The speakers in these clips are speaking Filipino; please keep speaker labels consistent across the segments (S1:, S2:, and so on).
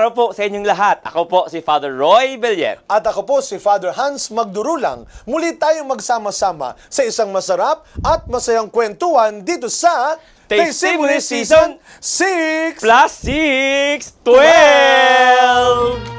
S1: Araw po sa inyong lahat. Ako po si Father Roy Bellet.
S2: At ako po si Father Hans Magdurulang. Muli tayong magsama-sama sa isang masarap at masayang kwentuhan dito sa
S1: Testimony Season
S2: 6!
S1: Plus 6, 12!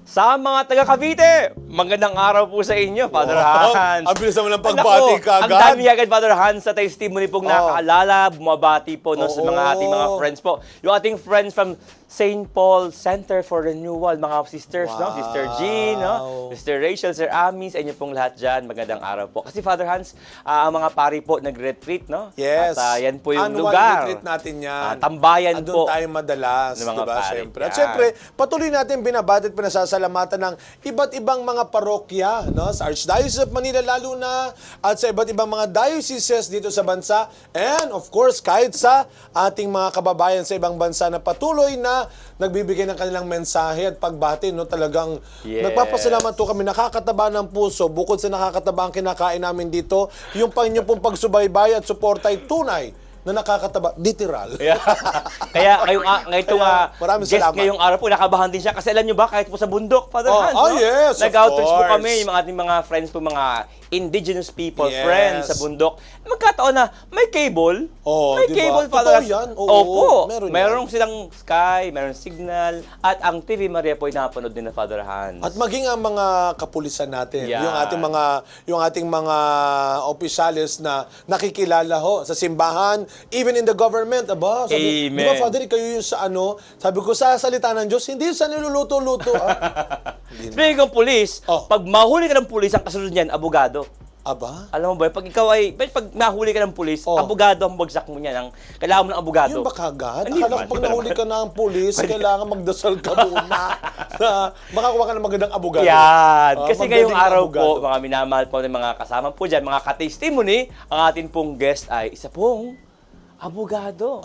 S1: Sa mga taga Cavite, magandang araw po sa inyo, Father Hans.
S2: Ang bilis naman ng pagbati
S1: Nako,
S2: kagad.
S1: Ang dami agad, Father Hans, sa testimony pong nakaalala, bumabati po no, sa mga ating mga friends po. Yung ating friends from St. Paul Center for Renewal, mga sisters, no? Sister Jean, no? Sister Rachel, Sir Ami, sa inyo pong lahat dyan, magandang araw po. Kasi Father Hans, ang mga pari po nag-retreat, no?
S2: Yes.
S1: At yan po yung
S2: Annual
S1: lugar.
S2: retreat natin yan.
S1: Tambayan
S2: Andun
S1: po.
S2: tayo madalas,
S1: ng mga
S2: diba?
S1: pari.
S2: Siyempre. At
S1: Yan.
S2: siyempre, patuloy natin binabati at pinasasalamatan ng iba't ibang mga parokya, no? Sa Archdiocese of Manila lalo na, at sa iba't ibang mga dioceses dito sa bansa. And of course, kahit sa ating mga kababayan sa ibang bansa na patuloy na nagbibigay ng kanilang mensahe at pagbati, no? Talagang nagpapasalamat po kami, nakakataba ng puso. Bukod sa nakakataba ang kinakain namin dito, yung inyong pong pagsubaybay at suporta ay tunay na nakakataba, literal.
S1: Yeah. Kaya ngayong
S2: maraming
S1: guest
S2: salamat.
S1: ngayong araw po, nakabahan din siya. Kasi alam nyo ba, kahit po sa bundok, Father Hans, no?
S2: Yes, of
S1: nag-outreach po
S2: course.
S1: kami, yung ating mga friends po, mga indigenous people,
S2: Yes.
S1: friends sa bundok. Magkataon na may cable. May
S2: diba?
S1: cable,
S2: Totoo
S1: Father Hans.
S2: yan. Oo,
S1: Opo.
S2: meron yan.
S1: silang Sky, meron signal, at ang TV Maria po ay napanood din na Father Hans.
S2: At maging ang mga kapulisan natin,
S1: Yan.
S2: yung ating mga opisyalis na nakikilala ho sa simbahan, even in the government, aba, sabi,
S1: Amen.
S2: di ba Father, kayo yung sa ano, sabi ko sa salita ng Diyos, hindi sa niluluto-luto.
S1: Speaking of police,
S2: Oh.
S1: pag mahuli ka ng police, ang kasunod niyan, abogado.
S2: Aba?
S1: Alam mo ba, pag ikaw ay, pag nahuli ka ng pulis, abogado ang bagsak mo niyan. Kailangan mo ng abogado.
S2: Yun ba kagad?
S1: Hindi
S2: Akala ko
S1: naman,
S2: pag
S1: hindi
S2: nahuli
S1: naman.
S2: ka na ang pulis, kailangan magdasal ka muna na makakuha ka ng magandang abogado.
S1: Yan. Kasi ngayong
S2: magaling na
S1: araw
S2: abogado.
S1: po, mga minamahal po ng mga kasama po dyan, mga ka-testimony, ang atin pong guest ay isa pong abogado.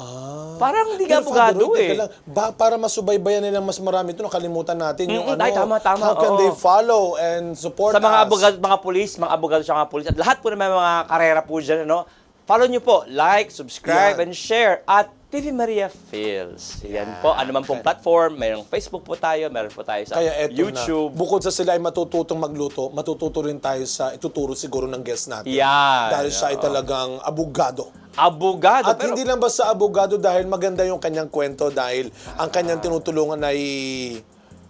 S1: Parang hindi ka
S2: Pero Father
S1: abogado
S2: Roy,
S1: eh.
S2: teka lang, para masubaybayan nilang mas marami ito, nakalimutan natin yung ano,
S1: Ay, tama.
S2: how can
S1: Oo.
S2: they follow and support
S1: Sa mga
S2: us?
S1: abogado, mga pulis, mga abogado sa mga pulis, at lahat po ng mga karera po dyan, ano, follow nyo po, like, subscribe,
S2: Yan.
S1: and share at TV Maria Phils. Yan po, ano man pong platform, mayroong Facebook po tayo, meron po tayo sa
S2: Kaya eto
S1: YouTube.
S2: na, bukod sa sila ay matututong magluto, matututo rin tayo sa ituturo siguro ng guest natin.
S1: Yan.
S2: Dahil siya ay talagang abogado.
S1: Abogado.
S2: At hindi lang basta abogado dahil maganda yung kanyang kwento dahil ang kanyang tinutulungan ay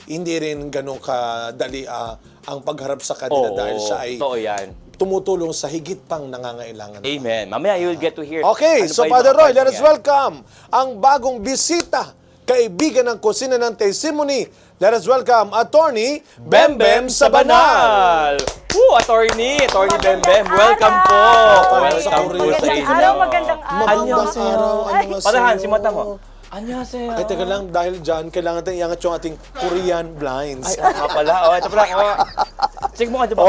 S2: hindi rin ganun kadali ang pagharap sa kanila dahil siya ay
S1: totoo yan.
S2: tumutulong sa higit pang nangangailangan.
S1: Amen. Mamaya you will get to hear.
S2: Okay,
S1: ano pa
S2: so
S1: yung
S2: Father
S1: mga
S2: Roy,
S1: parts
S2: let us
S1: niya.
S2: welcome ang bagong bisita, kaibigan ng kusina ng Testimony. Let us welcome Attorney Bembem Sabanal.
S1: Attorney Bembem, welcome po.
S2: Para sa
S1: Welcome po
S2: Korea.
S1: sa
S3: Magandang
S1: inyo.
S3: araw, magandang araw.
S2: Magandang araw.
S1: Padahan, si mata mo. Annyeonghaseyo.
S2: Ay, teka lang, dahil dyan, kailangan natin iangat yung ating Korean blinds.
S1: Ay, nga pala. Ito pala. Sige mo nga, di ba?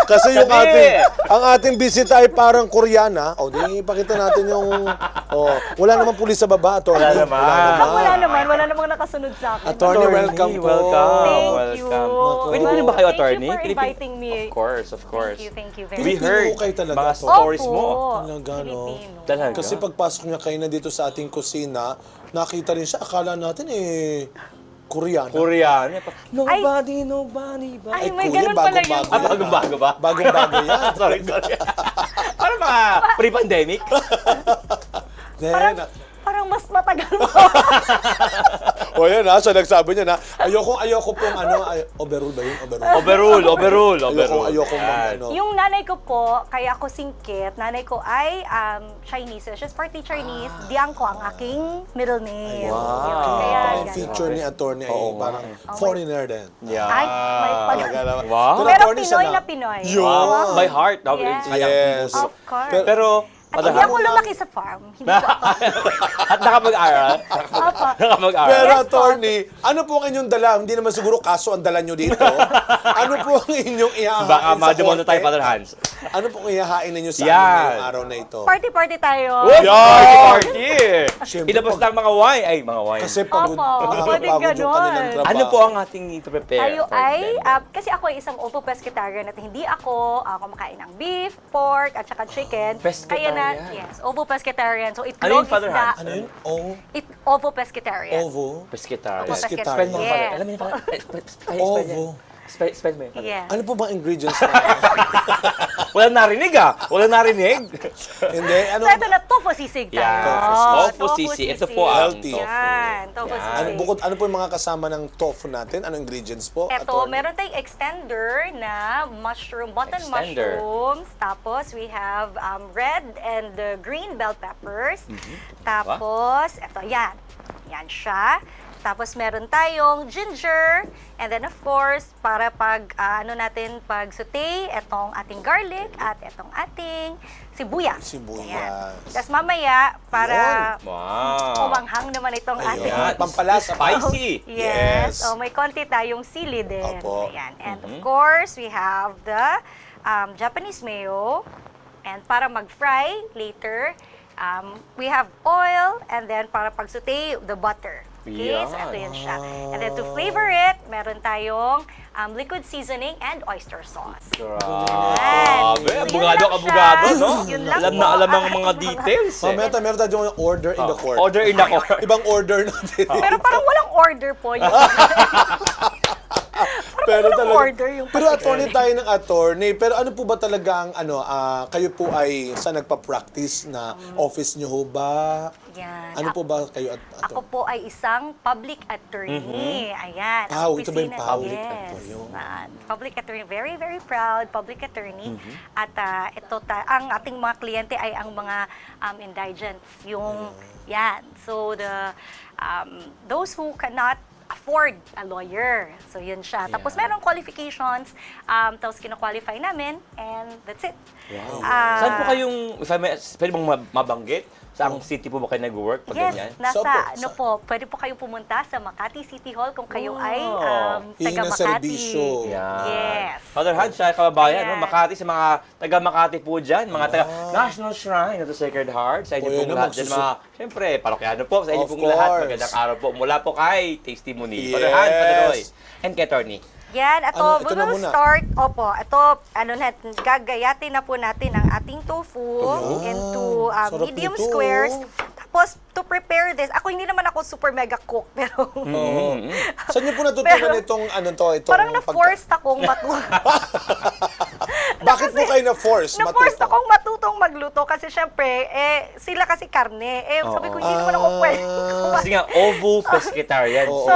S2: Kasi yung
S1: Sabi.
S2: ang ating bisita ay parang Koreana. Di ipakita natin yung, wala naman pulis sa baba, Attorney.
S1: Wala naman.
S3: Wala namang nakasunod sa akin.
S2: Attorney, welcome po.
S3: Thank you.
S1: Pwede ba ba kayo, Attorney?
S3: Thank you for inviting me.
S1: Of course.
S3: Thank you very
S1: We
S3: much.
S1: heard
S2: Pilipino kayo talaga,
S1: mga
S2: Atty.
S1: stories mo.
S2: Talaga, no?
S3: Filipino.
S1: Talaga?
S2: Kasi pagpasok niya kayo na dito sa ating kusina, nakita rin siya, akala natin Koreana.
S1: Korean. Nobody ba?
S3: Ay, may
S2: kuya,
S3: ganun pala yun.
S2: bagong-bago yan.
S1: Bagong-bago ba?
S2: Bagong-bago yan.
S1: sorry. Parang mga pre-pandemic.
S2: Then,
S3: Parang mas matagal mo.
S2: o yan ha, so nagsabi niya na, ayoko pong overrule ba yun?
S1: Overrule.
S2: Ayoko
S1: Yan.
S3: Yung nanay ko po, kaya ako singkit, nanay ko ay Chinese. She's partly Chinese. Diang ko ang aking middle name.
S1: Wow.
S3: Yun, kaya
S2: Ang
S3: ganun.
S2: feature ni Attorney ay parang foreigner din.
S1: Yeah.
S3: Ay, may pag...
S1: Wow.
S2: Pero
S3: Pero
S2: attorney
S3: Pinoy
S2: siya
S3: na Pinoy.
S2: Yun.
S1: Wow. By heart.
S3: Yes.
S2: Yes.
S3: Of course.
S1: Pero
S3: At hindi ako lumaki sa farm. Hindi ko
S1: At nakapag-aral.
S3: Opo.
S1: Nakapag-aral.
S2: Pero
S3: Yes, po.
S2: attorney, ano po ang inyong dala? Hindi naman siguro kaso ang dala nyo dito. Ano po ang inyong ihahain
S1: Baka
S2: sa
S1: ma-demonetize tayo,
S2: korte?
S1: Father Hans.
S2: Ano po ang ihahain ninyo sa
S1: Yan.
S2: amin ngayong araw na ito?
S3: Party-party tayo.
S1: Uy!
S2: Yan!
S1: Party!
S2: Siyempre,
S1: Ilabas lang mga wine. Ay, mga wine.
S2: Kasi pagod,
S3: Opo, pwedeng
S2: nakakapagod yung kanilang
S3: ganon.
S2: trabaho.
S1: Ano po ang ating i-prepare?
S3: Tayo
S1: for
S3: ay,
S1: them?
S3: kasi ako ay isang ovo pescatarian at hindi ako kumakain ng beef, pork, at saka chicken. Kaya na,
S1: Pescatarian.
S3: yes, ovo pescatarian. So
S1: Ano
S3: itlog
S1: yun, Father
S3: isda.
S1: Hans?
S2: Ano yun? Oh,
S3: Ovo pescatarian.
S2: ovo.
S1: Pescatarian.
S3: Ovo
S2: Pescatarian.
S1: Spell mo,
S3: Yes.
S1: Father. Alam mo yun, Father.
S2: Ovo.
S1: Spell mo yun, Father.
S3: Yes.
S2: Ano po bang ingredients na?
S1: Walang narinig ah. Walang narinig.
S2: Hindi, ano?
S3: So ito na, tofu sisig tayo.
S1: Yes. Tofu sisig. Ito po ang
S2: Healthy.
S1: tofu.
S3: Yan, tofu
S1: Yan.
S3: sisig.
S2: Ano, ano po yung mga kasama ng tofu natin? Ano ingredients po?
S3: Ito,
S2: attorney?
S3: meron tayong extender na mushroom, button
S1: Extender.
S3: mushrooms. Tapos, we have red and green bell peppers. Tapos, ito, yan. Yan siya. Tapos, meron tayong ginger. And then, of course, para pag, pag saute, itong ating garlic at itong ating sibuyas.
S2: Sibuyas.
S3: Ayan. Tapos, mamaya, para
S1: Wow.
S3: umanghang naman itong
S2: Ayun.
S3: ating
S1: Yan.
S2: Pampalasa pa.
S1: Spicy.
S3: Yes.
S2: Yes.
S3: Oh, may konti tayong sili din.
S2: Opo.
S3: Ayan. And of course, we have the Japanese mayo. And para mag-fry later, we have oil. And then para pag-saute, the butter. Okay? So,
S1: Yan.
S3: ito yan siya. And then to flavor it, meron tayong liquid seasoning and oyster sauce.
S1: Grabe.
S3: So, yun
S1: Abogado,
S3: lang
S1: abogado,
S3: siya.
S1: no?
S3: Yun lang
S1: Alam na
S3: po
S1: alam ang
S3: ang
S1: mga
S3: ating
S1: details eh.
S2: Mamaya meron tayong order in the court.
S1: Order in the court.
S2: Ibang order natin.
S3: Pero parang walang order po yun.
S2: Pero
S3: walang
S2: talaga,
S3: order yung
S2: pero attorney tayo ng attorney. Pero ano po ba talaga ang kayo po ay sa nagpa-practice na office niyo ho ba?
S3: Yan.
S2: Ano po ba kayo
S3: Ako po ay isang public attorney. Ayan.
S2: Ah,
S3: ang
S2: ito ba yung
S3: opisina-
S2: public
S3: yes.
S2: attorney?
S3: Public attorney. Very, very proud public attorney. At ang ating mga kliyente ay ang mga indigents. Yung, yan. So, those who cannot afford a lawyer. So, yun siya. Tapos, merong qualifications. Tapos, kino-qualify namin. And that's it.
S1: Saan po kayong, if I may, pwede bang mabanggit? Saang city po ba kayo nag-work pag
S3: Yes,
S1: ganyan?
S3: nasa
S2: So po,
S3: pwede po kayong pumunta sa Makati City Hall kung kayo
S1: Wow.
S3: ay
S2: Hingi
S3: taga
S2: ng
S3: Makati.
S2: serbisyo.
S1: Yan.
S3: Yes.
S1: Father Hans, sa kababayan,
S3: Ayan.
S1: no? Makati, sa mga taga Makati po dyan, mga taga National Shrine of the Sacred Heart, sa inyo
S2: O, yun
S1: pong
S2: na,
S1: lahat dyan, mga, siyempre, parokyano po, sa inyo
S2: Of
S1: pong lahat,
S2: course.
S1: magandang araw po, mula po kay Testimony.
S2: Yes.
S1: Father Hans, Father Roy, and kay Attorney.
S3: Yan, ito,
S2: Ano,
S3: we
S2: ito na
S3: will
S2: muna.
S3: start, gagayatin na po natin ang ating tofu into
S2: sarap
S3: medium
S2: nito.
S3: squares. Tapos, to prepare this, ako hindi naman ako super mega cook, pero
S2: Oo. Saan niyo po natutunan
S3: Pero-
S2: itong
S3: parang na-forced akong
S2: Bakit po kayo na-force?
S3: Na-forced
S2: matuto?
S3: akong matutong magluto kasi syempre, sila kasi karne. Sabi ko, hindi naman ako pwede.
S1: Kasi nga, ovo pescatarian.
S2: Oo.
S3: So,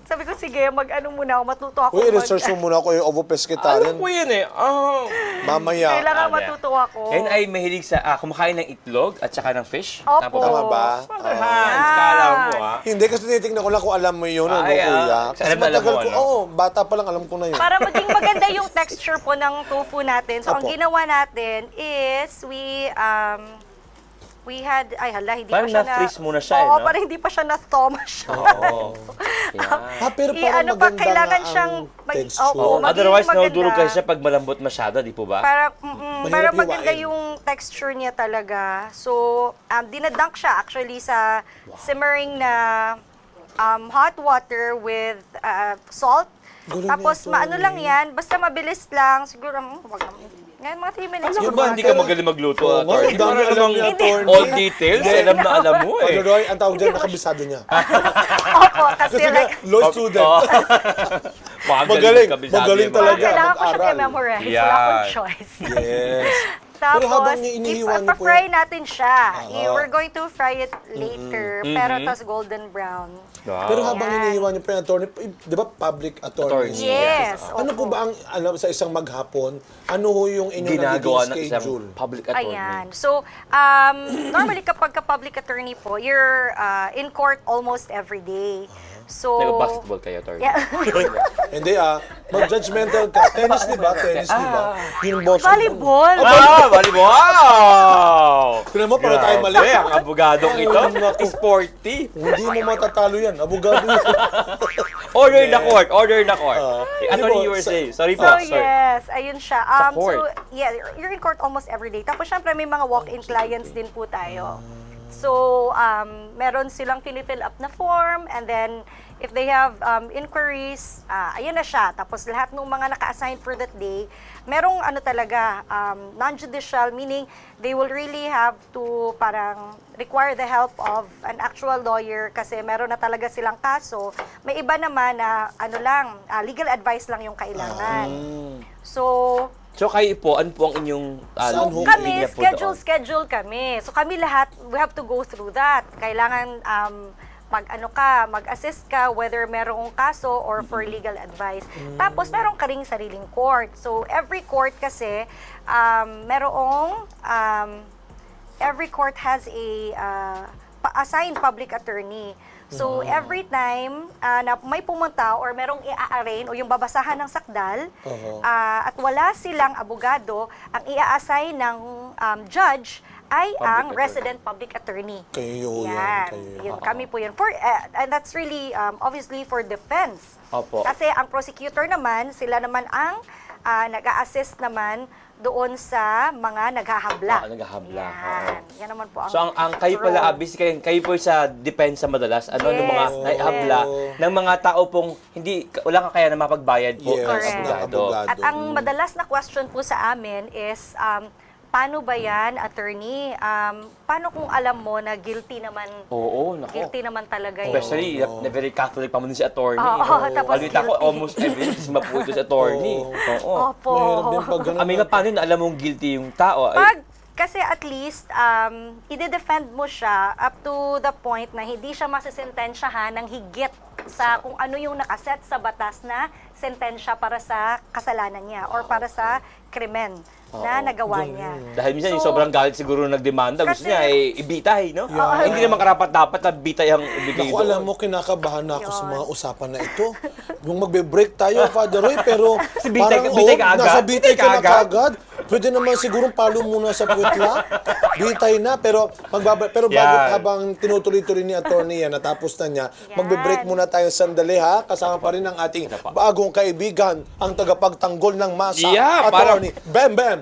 S3: sabi ko, sige, mag-ano muna ako, matuto ako.
S2: Uy, research mo muna ako yung ovo pescatarian.
S1: Alam ko yun eh. Oh.
S2: Mamaya.
S3: Kailangan
S1: Ah,
S3: matuto ako.
S1: Yan ay mahilig sa kumakain ng itlog at saka ng fish.
S3: Opo.
S2: Tama ba?
S1: Father Hans, kala mo ah.
S2: Hindi, kasi tinitingnan ko lang kung alam mo yun, ano,
S1: Ay,
S2: kuya.
S1: kasi
S2: Kasi
S1: alam na alam
S2: matagal
S1: mo,
S2: ko,
S1: ano?
S2: oo, bata pa lang alam ko na yun.
S3: Para maging maganda yung texture po ng tofu natin. So, ang
S2: Apo.
S3: ginawa natin is we had, ay hala, hindi
S1: Parang
S3: pa siya
S1: na-freeze muna siya,
S3: Oo,
S1: no?
S3: parang hindi pa siya na-thaw masyado.
S1: Oo. Yan.
S2: Pero parang
S3: ano pa,
S2: maganda
S3: kailangan
S2: nga
S3: siyang,
S2: ang texture.
S3: opo, magiging
S1: Otherwise,
S3: maganda.
S1: nadurog kasi siya pag malambot masyado, di po ba?
S3: Para, para
S2: Mahirap
S3: maganda
S2: hiwain.
S3: yung texture niya talaga. So, dinadunk siya actually sa simmering na hot water with salt.
S2: Galing
S3: Tapos,
S2: nito,
S3: maano lang yan, basta mabilis lang. Siguro, wag naman. Ngayon, mga 3 minutes.
S1: Alam mo
S3: siguro
S1: ba,
S3: mga
S1: hindi ka
S3: ganun.
S1: magaling magluto,
S2: Oo,
S1: Atty.
S2: dami
S1: Para
S2: alam
S1: namang
S2: niya, attorney.
S1: all details,
S2: Hindi.
S1: alam na alam mo
S2: Father
S1: eh.
S2: Roy, ang tawag dyan, nakabisado niya.
S3: Opo, kasi
S2: Kasi nga,
S3: like,
S2: law student.
S1: Oo.
S2: Magaling,
S1: kabisado
S2: magaling
S1: yung mga
S2: talaga.
S1: yan.
S3: kailangan ko siya
S2: mag-aral.
S3: memorize. Wala
S1: Yan.
S3: akong choice.
S2: Yes.
S3: Tapos,
S2: Pero habang inihiwa niyo po
S3: fry
S2: yan-
S3: natin siya.
S2: Oo.
S3: We're going to fry it later, pero tas golden brown.
S2: Pero habang
S3: Yan.
S2: inihiwa niyo pa yung attorney, di ba public attorney?
S1: Attorney.
S3: Yes.
S2: Ano po ba ang, alam, sa isang maghapon, ano ho yung inyong
S1: Ginagawa ng
S2: nagiging
S1: isang
S2: schedule?
S1: public attorney.
S3: Ayan. So, normally kapag ka-public attorney po, you're in court almost every day. So,
S1: Nag-basketball kayo, Atty.
S3: Yeah.
S2: Hindi mag-judgmental ka. Tennis, di ba? Tennis, di ba? Yung boss.
S3: Volleyball.
S1: Ah, Mali mo. Wow!
S2: Tignan mo, para tayo mali.
S1: Grabe, ang abogadong ito.
S2: Naku.
S1: Sporty.
S2: Hindi mo matatalo yan. Abogado yan.
S1: Order in the court. Order in the court. Attorney,
S2: Hindi
S1: you
S2: po,
S1: were saying. Sorry po.
S3: So
S1: Sorry.
S3: yes, ayun siya.
S1: Sa court.
S3: So yeah, you're in court almost every day. Tapos syempre may mga walk-in clients din po tayo. So meron silang fill up na form, and then if they have inquiries, ayun na siya. Tapos lahat ng mga naka-assign for that day, merong ano talaga, non-judicial, meaning they will really have to parang require the help of an actual lawyer kasi meron na talaga silang kaso. May iba naman na ano lang, legal advice lang yung kailangan. So,
S1: So kayo po, ano po ang inyong
S2: Saan ho?
S3: kami,
S1: linya po doon?
S3: schedule kami. So kami lahat, we have to go through that. Kailangan mag-assist ka whether merong kaso or for legal advice. Tapos meron ka ring sariling court. So every court kasi every court has a assigned public attorney. So every time na may pumunta or merong i-arraign o yung babasahan ng sakdal at wala silang abogado, ang i-assign ng judge ay ang
S1: attorney.
S3: resident public attorney.
S2: Kayo yan.
S3: Yan.
S2: Kayo.
S3: Yun, kami po yan. And that's really, obviously, for defense.
S1: Opo.
S3: Kasi ang prosecutor naman, sila naman ang nag-a-assist naman doon sa mga naghahabla.
S1: Naghahabla.
S3: Yan. Yan naman po ang
S1: So ang kayo pala,
S3: role.
S1: basically, kayo po sa depensa madalas, ano ng mga
S3: Yes,
S1: naihabla ng mga tao pong hindi, wala ka kaya na mapagbayad po
S2: Yes,
S1: ng
S3: Correct.
S1: abogado.
S2: abogado.
S3: At ang madalas na question po sa amin is, paano ba yan, attorney? Paano kung alam mo na guilty naman,
S1: Oo, nako.
S3: guilty naman talaga yun?
S1: Especially, na very Catholic pa mo si attorney.
S3: Oo, tapos
S1: Alita ko,
S3: guilty.
S1: almost every sima po ito si attorney. Oo.
S3: Opo.
S2: Mahirap din pag ganun.
S1: Amin nga, paano na alam mong guilty yung tao?
S3: Kasi at least, i-defend mo siya up to the point na hindi siya masisentensyahan ng higit sa kung ano yung nakaset sa batas na sentensya para sa kasalanan niya or para sa krimen na nagawa niya.
S1: Dahil minsan yung
S3: So,
S1: sobrang galit siguro nagdemanda, gusto
S3: kasi-
S1: niya ibitay, no? Hindi naman karapat-dapat na bitay ang ibigay
S2: Naku,
S1: doon.
S2: alam mo, kinakabahan na ako sa
S3: Yun.
S2: mga usapan na ito. Yung magbe-break tayo, Father Roy, pero
S1: Si bitay ka agad?
S2: nasa bitay
S1: Bitay
S2: ka na
S1: ka agad?
S2: kagad. Pwede naman siguro palo muna sa putla. Bitay na, pero pero bago
S1: Yan.
S2: habang tinutuloy-tuloy ni attorney yan, natapos na niya,
S3: Yan.
S2: magbe-break muna tayo sandali ha. Kasama pa rin ang ating bagong kaibigan, ang tagapagtanggol ng masa,
S1: Yeah,
S2: attorney Bem Bem.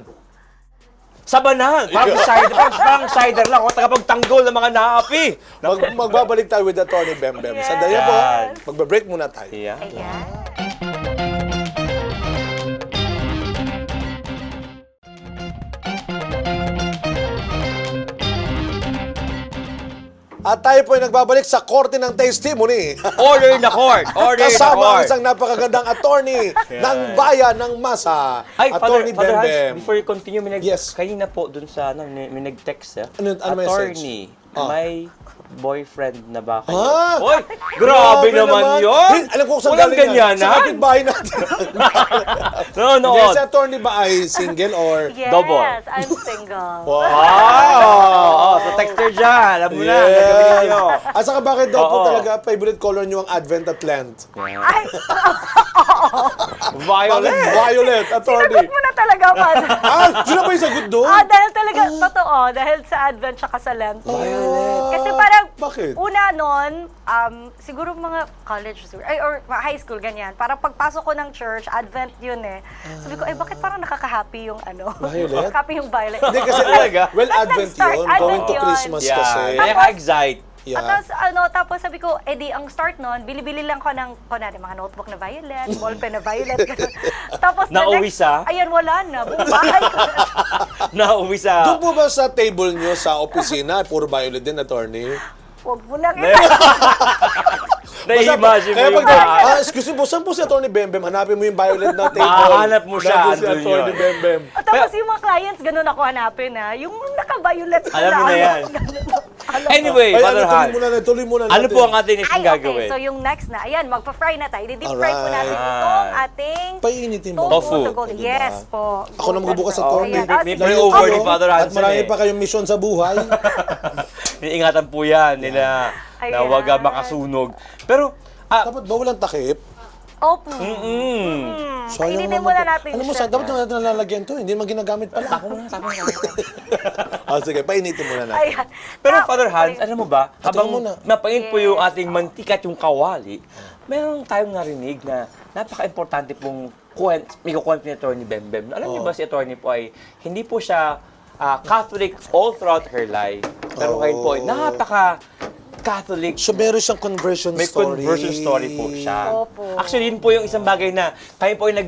S1: Sabanan! Parang cider lang. O tagapagtanggol ng mga naapi.
S2: Magbabalik tayo with attorney Bem Bem.
S3: Yes.
S2: Sandali po,
S1: Yan.
S2: magbe-break muna tayo.
S1: Yeah.
S3: Ayan.
S2: At tayo po ay nagbabalik sa korte ng testimony.
S1: Order in the court! Order in the
S2: Kasama ang
S1: court!
S2: isang napakagandang attorney ng bayan ng Masa.
S1: Ay,
S2: Attorney
S1: Father Hans,
S2: Bembem.
S1: before you continue,
S2: Yes.
S1: kanina po dun sa, may nag-text
S2: Ano message?
S1: attorney,
S2: Ah.
S1: may boyfriend na ba kayo?
S2: Ah!
S1: Oy, grabe naman yun!
S2: Hey, alam ko kung saan
S1: Walang
S2: galing yan.
S1: ganyan,
S2: Sa
S1: ha?
S2: kapitbahay natin.
S1: No.
S2: Yes, si attorney ba ay single or...
S3: Yes,
S1: Double.
S3: I'm single.
S2: Wow.
S1: Oh, so texter dyan. Alam mo na, gagawin nyo.
S2: At saka bakit daw po
S1: Oo.
S2: talaga favorite color nyo ang Advent at Lent?
S3: Ay,
S1: Violet.
S2: Bakit violet, attorney?
S3: sinagot mo na talaga, Father.
S2: Yun na ba yung sagot doon?
S3: Dahil talaga, totoo, dahil sa Advent tsaka sa Lent.
S1: Violet.
S3: Kasi parang,
S2: Bakit?
S3: una nun, siguro mga college, or high school, ganyan. Parang pagpasok ko ng church, Advent yun eh. Sabi ko, bakit parang nakaka-happy yung ano?
S2: Violet?
S3: Happy yung violet.
S2: Hindi kasi,
S1: Talaga?
S2: well,
S3: Tapos
S2: Advent
S3: nag-start,
S2: yun.
S3: Advent
S2: Going to
S3: yun.
S2: Christmas
S1: Yeah,
S2: kasi.
S1: naka-excite.
S2: Yeah.
S3: Tapos sabi ko, edi ang start nun, bili-bili lang ko ng, mga notebook na violet, ballpen na violet. Tapos the
S1: Nauwi
S3: next,
S1: sa?
S3: ayan, wala na. Buong bahay ko.
S1: Nauwi sa...
S2: Doon po ba sa table nyo sa opisina, puro violet din, attorney?
S3: Huwag mo nang
S1: Na-imagine mo
S2: Kaya
S1: yung
S2: pag,
S1: bahay.
S2: excuse me po, saan po si attorney Bembem? Hanapin mo yung violet na table.
S1: Mahanap mo siya,
S2: Nandun si
S1: andun
S2: attorney
S1: yun.
S2: Bembem.
S3: Tapos yung mga clients, ganun ako hanapin ha. Yung naka-violet
S1: Alam mo na yan.
S3: Alam mo.
S1: Anyway,
S2: Ay,
S1: Father Han,
S2: tuloy muna natin.
S1: ano po ang ating next
S3: Ay,
S1: na
S3: okay.
S1: gagawin?
S3: So yung next na, ayan, magpa-fry na tayo. I-deep fry po natin
S2: Alright.
S3: itong ating
S2: Painitin mo.
S3: tofu
S1: Tofu.
S3: to gold.
S2: Diba?
S3: Yes po.
S2: Ako na magbubukas sa
S1: Oh,
S2: attorney.
S3: Ayan.
S1: may
S3: Sige.
S1: pray over ni
S2: Kayo,
S1: Father
S2: At
S1: Hansen
S2: marami
S1: eh.
S2: pa kayong mission sa buhay.
S1: Iingatan po yan nila na
S3: Ayan.
S1: wag makasunog. Pero,
S2: Dapat ba walang takip?
S3: Opo.
S2: Sayang
S3: Painitin
S2: naman
S3: muna
S2: to.
S3: natin
S2: Alam mo,
S3: siya.
S2: dapat natin nalalagyan to. Hindi naman ginagamit pala.
S1: Tapo muna.
S2: Sige, painitin muna natin.
S3: Ayan.
S1: Pero
S3: Ah,
S1: Father Hans, alam mo ba, habang
S2: muna.
S1: napain po yung ating mantika at yung kawali, meron tayong narinig na napaka-importante pong may kukwento ni Atty. Bembem. Alam niyo ba si Atty. Po ay hindi po siya Catholic all throughout her life. Pero ngayon po ay napaka-Catholic.
S2: So, meron siyang conversion
S1: May
S2: story.
S1: conversion story po siya.
S3: Opo.
S1: Actually, yun po yung isang bagay na kayo po ay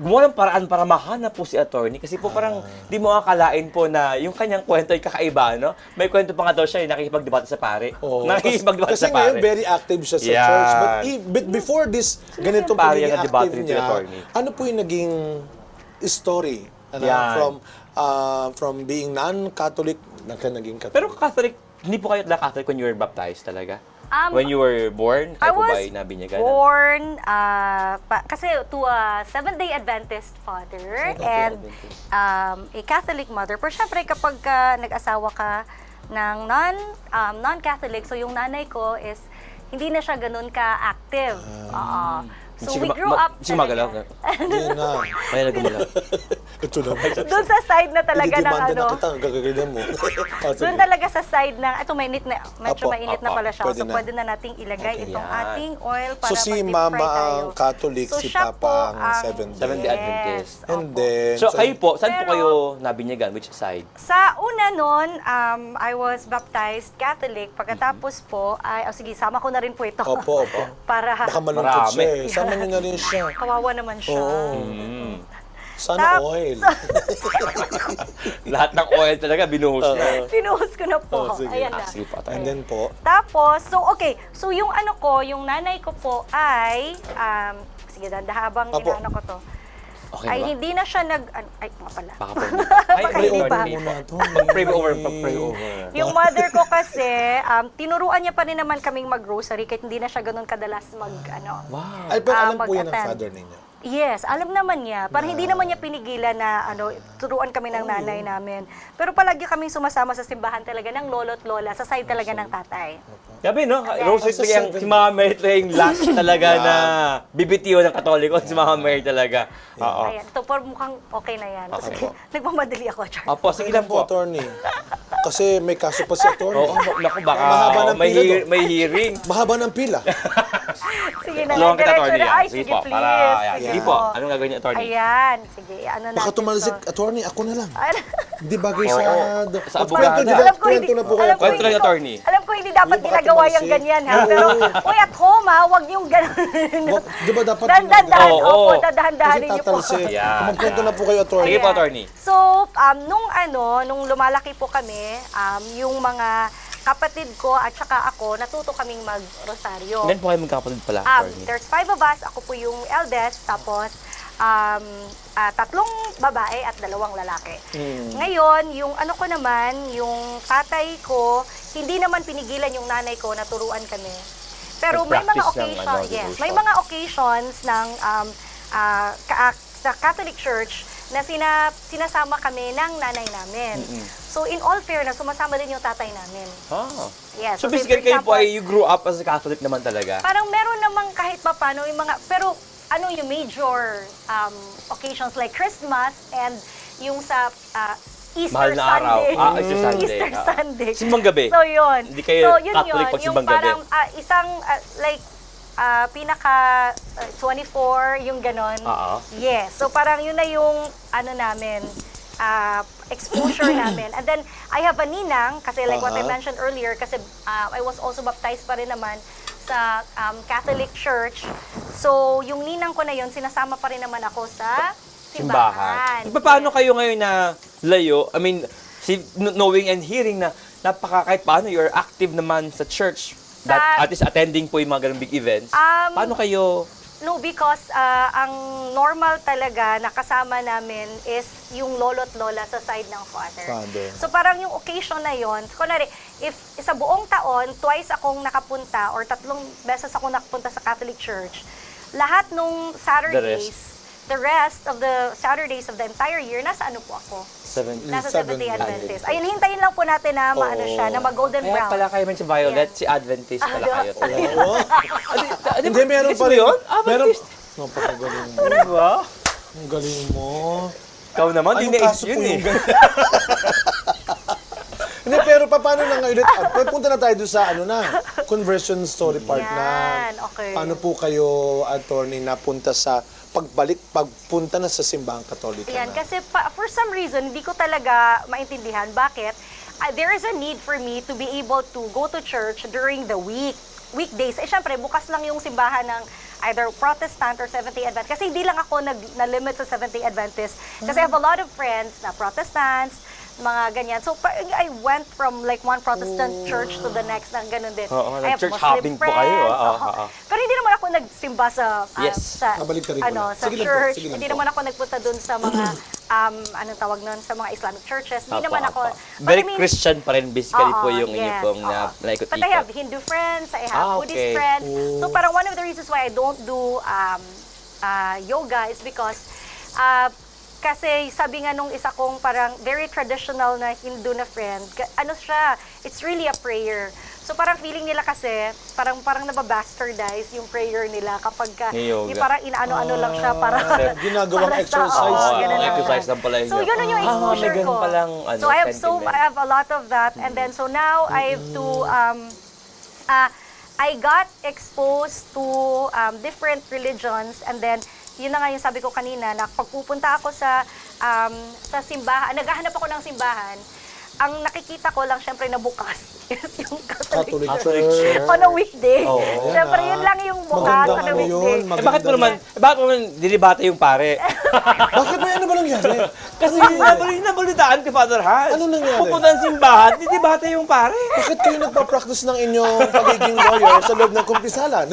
S1: gumawa ng paraan para mahanap po si attorney. Kasi po parang di mo akalain po na yung kanyang kwento ay kakaiba, no? May kwento pa nga daw siya, nakikipagdebate sa pare.
S2: Oo.
S1: Nakikipagdebate
S2: Kasi
S1: sa pare.
S2: ngayon, very active siya sa
S1: Yan.
S2: church. But before this, ganitong
S1: pare
S2: pagiging
S1: yan na debate
S2: active
S1: rin si
S2: niya,
S1: attorney?
S2: ano po yung naging story?
S1: Yan.
S2: From being non-Catholic, naging Catholic.
S1: Pero Catholic, hindi po kayo Catholic when you were baptized talaga? When you were born,
S3: I
S1: kayo po
S3: was
S1: ba ay nabinyagan?
S3: born kasi to a Seventh-day Adventist father and a Catholic mother. Pero syempre kapag nag-asawa ka ng non-Catholic, so yung nanay ko is hindi na siya ganun ka-active. So we grew up
S1: Sige magalaw.
S2: Hindi na.
S1: May nagumalaw.
S2: Ito na.
S3: doon sa side na talaga ng
S2: Ididimanda
S3: ano.
S2: na kita, gagagawin mo.
S3: Doon talaga sa side ng, ito mainit na, medyo
S2: Apo,
S3: mainit na
S1: apo,
S3: pala siya.
S2: pwede
S3: So
S2: na.
S3: pwede na nating ilagay
S1: Okay,
S3: itong
S1: yan.
S3: ating oil para
S2: So si
S3: pag-deep
S2: Mama
S3: fry tayo.
S2: ang Catholic,
S3: So
S2: si
S3: siya
S2: Papa
S3: po
S2: ang Seventh-day.
S1: Seventh-day Adventist.
S2: And
S3: Opo.
S2: then,
S1: So kayo po, saan po
S3: Pero-
S1: kayo nabinyagan? Which side?
S3: Sa una nun, I was baptized Catholic. Pagkatapos po, sige, sama ko na rin po ito.
S2: Opo.
S3: Para
S2: Baka malungkot
S1: Marami.
S2: siya eh. Sama niyo na rin siya.
S3: kawawa naman siya.
S2: Sana
S3: Tap-
S2: oil.
S1: Lahat ng oil talaga binuhos niya.
S3: Pinuhos ko na po.
S2: sige.
S3: Ayan na.
S1: Sige po, attorney.
S2: And then po,
S3: Tapos, so okay. So yung ano ko, yung nanay ko po ay, sige, habang
S2: Apo.
S3: inaano ko to,
S1: Okay
S3: ay
S1: ba?
S3: hindi na siya ay, nga pala.
S1: Baka po. Ay,
S3: Baka
S1: pray
S3: hindi
S1: over
S3: pa.
S1: me.
S2: muna to.
S1: Pag-pray over, pag-pray over.
S3: Yung mother ko kasi, tinuruan niya pa rin naman kaming mag-grocery kahit hindi na siya ganun kadalas
S1: Wow.
S2: Ay, pero alam po yan ng
S3: mag-attend.
S2: father ninyo.
S3: Yes, alam naman niya. Parang hindi naman niya pinigilan na turuan kami ng nanay namin. Pero palagi kaming sumasama sa simbahan talaga ng lolo't lola, sa side talaga ng tatay.
S1: Gabi, no? Rosary
S2: Basta
S1: talaga si Mama Mary talaga yung last talaga na bibitiw ng Katoliko. Si Mama Mary talaga. Oo.
S3: Ayan, ito po mukhang okay na yan.
S1: Okay
S3: Sige,
S1: po.
S3: nagmamadali ako, Char.
S1: Opo, sige lang po.
S2: attorney. Kasi may kaso pa si attorney.
S1: Oo, naku, baka
S2: Mahaba ng
S1: may,
S2: pila to.
S1: may hearing.
S2: Mahaba ng pila.
S3: Sige na,
S1: Tulungan kita,
S3: diretso
S1: attorney.
S3: na. Ay,
S1: Sige
S3: sige,
S1: po,
S3: please.
S1: para, yan. Sige
S2: Ayan.
S1: po, anong gagawin niya, attorney?
S3: Ayan, sige, ano natin
S2: Baka tumalsik,
S3: to.
S2: attorney, ako na lang.
S3: Ano?
S2: Hindi bagay
S1: Oo.
S2: sa...
S1: Sa
S2: Kwento
S1: abogado.
S2: niyo,
S3: Alam ko
S2: kwento
S3: hindi,
S2: na po kayo.
S3: alam ko
S1: Kwento
S3: hindi
S1: lang,
S3: ko-
S1: attorney.
S3: Alam ko hindi dapat
S2: Yung baka
S3: ginagawa yung
S2: tumalsik.
S3: ganyan, ha? Pero, uy, at home, ha? Huwag niyong gano'n.
S2: Di ba dapat...
S3: Dahan-dahan,
S1: Oo,
S3: opo,
S1: oo.
S3: dadahan-dahanin niyo po.
S2: tatalsik.
S1: Yan,
S2: Magkwento
S1: yan.
S2: na po kayo, attorney.
S1: Sige po, attorney.
S3: So, nung lumalaki po kami, yung mga kapatid ko at saka ako, natuto kaming mag-rosaryo.
S1: Ilan po kayo magkakapatid pala, attorney?
S3: There's 5 of us. Ako po yung eldest. Tapos, 3 babae at 2 lalaki. Ngayon, yung ano ko naman, yung tatay ko, hindi naman pinigilan yung nanay ko na turuan kami. Pero may mga
S1: Nag-practice ng,
S3: occasions, yes,
S1: devotion.
S3: may mga occasions ng sa Catholic Church na sinasama kami ng nanay namin. So in all fairness, sumasama din yung tatay namin.
S1: Ah.
S3: Yes.
S1: So
S3: say,
S1: basically
S3: for
S1: kayo po
S3: example,
S1: ay you grew up as a Catholic naman talaga?
S3: parang meron namang kahit papano yung mga, pero ano yung major occasions like Christmas and yung sa Easter
S1: Mahal na araw.
S3: Sunday.
S1: Easter Sunday.
S3: Easter Sunday.
S1: Simbang gabi.
S3: So yun.
S1: Hindi kayo
S3: so, yun
S1: Catholic pag
S3: yung
S1: simbang gabi?
S3: parang isang pinaka 24 yung ganon.
S1: Oo.
S3: Yes. So parang yun na yung ano namin, exposure namin. And then I have a ninang kasi like what I mentioned earlier kasi I was also baptized pa rin naman sa Catholic Church. So yung ninang ko na yun, sinasama pa rin naman ako sa simbahan.
S1: Paano kayo ngayon na layo? I mean, knowing and hearing na kahit paano you're active naman sa church, that at least attending po yung mga ganung big events. Paano kayo?
S3: No, because ang normal talaga na kasama namin is yung lolo't lola sa side ng father. So parang yung occasion na yon, kunwari, if sa buong taon, twice akong nakapunta or 3 beses akong nakapunta sa Catholic Church, lahat nung Saturdays, the rest of the Saturdays of the entire year, nasa ano po ako? Nasa Seventh-day Adventist. Ayun, hintayin lang po natin na maano siya, na mag-golden
S1: Kaya
S3: brown.
S1: pala kayo man si Violet, si Adventist pala kayo.
S2: Oo.
S1: Hindi
S2: Hindi, meron pa rin.
S1: yun?
S2: Meron.
S1: Adventist.
S2: Napakagaling mo.
S1: Diba?
S2: Ang galing mo.
S1: Ikaw naman,
S2: Anong
S1: hindi
S2: kaso
S1: yun
S2: po
S1: eh.
S2: yung ganyan? Hindi, pero paano na nga ulit? Punta na tayo doon sa conversion story part na.
S3: Yan, okay.
S2: Paano po kayo, attorney, napunta sa pagpunta na sa simbahang Katolika
S3: Ayan,
S2: na?
S3: kasi for some reason, hindi ko talaga maintindihan bakit there is a need for me to be able to go to church during the weekdays. Eh, syempre, bukas lang yung simbahan ng either Protestant or Seventh-day Adventist. Kasi hindi lang ako na-limit sa Seventh-day Adventist. Kasi I have a lot of friends na Protestants, mga ganyan. So, I went from like one Protestant church to the next na ganun din.
S1: Oo,
S3: I have
S1: church
S3: Muslim
S1: hopping po kayo,
S3: friends.
S1: ah.
S3: Oo. Pero hindi naman ako nagsimba sa
S1: Yes.
S3: sa
S2: Kabalik ka rin
S3: ano,
S2: pala.
S3: sa
S2: Sige lang po,
S3: church.
S2: sige lang
S3: Hindi
S2: po.
S3: naman ako nagpunta doon sa mga anong tawag nun, sa mga Islamic churches. Hindi naman ako. But
S1: Very
S3: I mean,
S1: Christian pa rin basically po
S3: oo,
S1: yung inyo
S3: yes,
S1: pong
S3: oo.
S1: naikot-ikot.
S3: But I have Hindu friends, I have Buddhist
S1: okay.
S3: friends. So parang one of the reasons why I don't do yoga is because kasi sabi nga nung isa kong parang very traditional na Hindu na friend, ano siya, it's really a prayer. So parang feeling nila kasi, parang nababastardize yung prayer nila kapag
S1: Yung yoga.
S3: yung parang inaano-ano lang siya para
S2: ginagawang
S3: para sa-
S2: exercise
S3: oo,
S2: lang.
S3: ganun lang.
S1: Exercise lang pala yun.
S3: So yun yung exposure
S1: may ganun
S3: ko.
S1: palang,
S3: So I have
S1: sentiment.
S3: I have a lot of that, and then so now I have to I got exposed to different religions, and then yun na nga yung sabi ko kanina, na pagpupunta ako sa simbahan, naghahanap ako ng simbahan, ang nakikita ko lang syempre na bukas is yung Catholic
S2: Catholic
S3: Church.
S2: Church.
S3: On a weekday.
S1: Oo.
S3: Syempre yun lang yung bukas
S2: Maganda
S3: on a
S2: ano
S3: weekday.
S2: yun,
S1: Eh, bakit mo naman dinibata yung pare?
S2: Bakit ba ano ba nangyari?
S1: Kasi nabalitaan kay Father Hans.
S2: Ano nangyari?
S1: Pupunta ng simbahan, dinibata yung pare.
S2: Bakit kayo nagpa-practice ng inyong pagiging lawyer sa loob ng kumpisalan?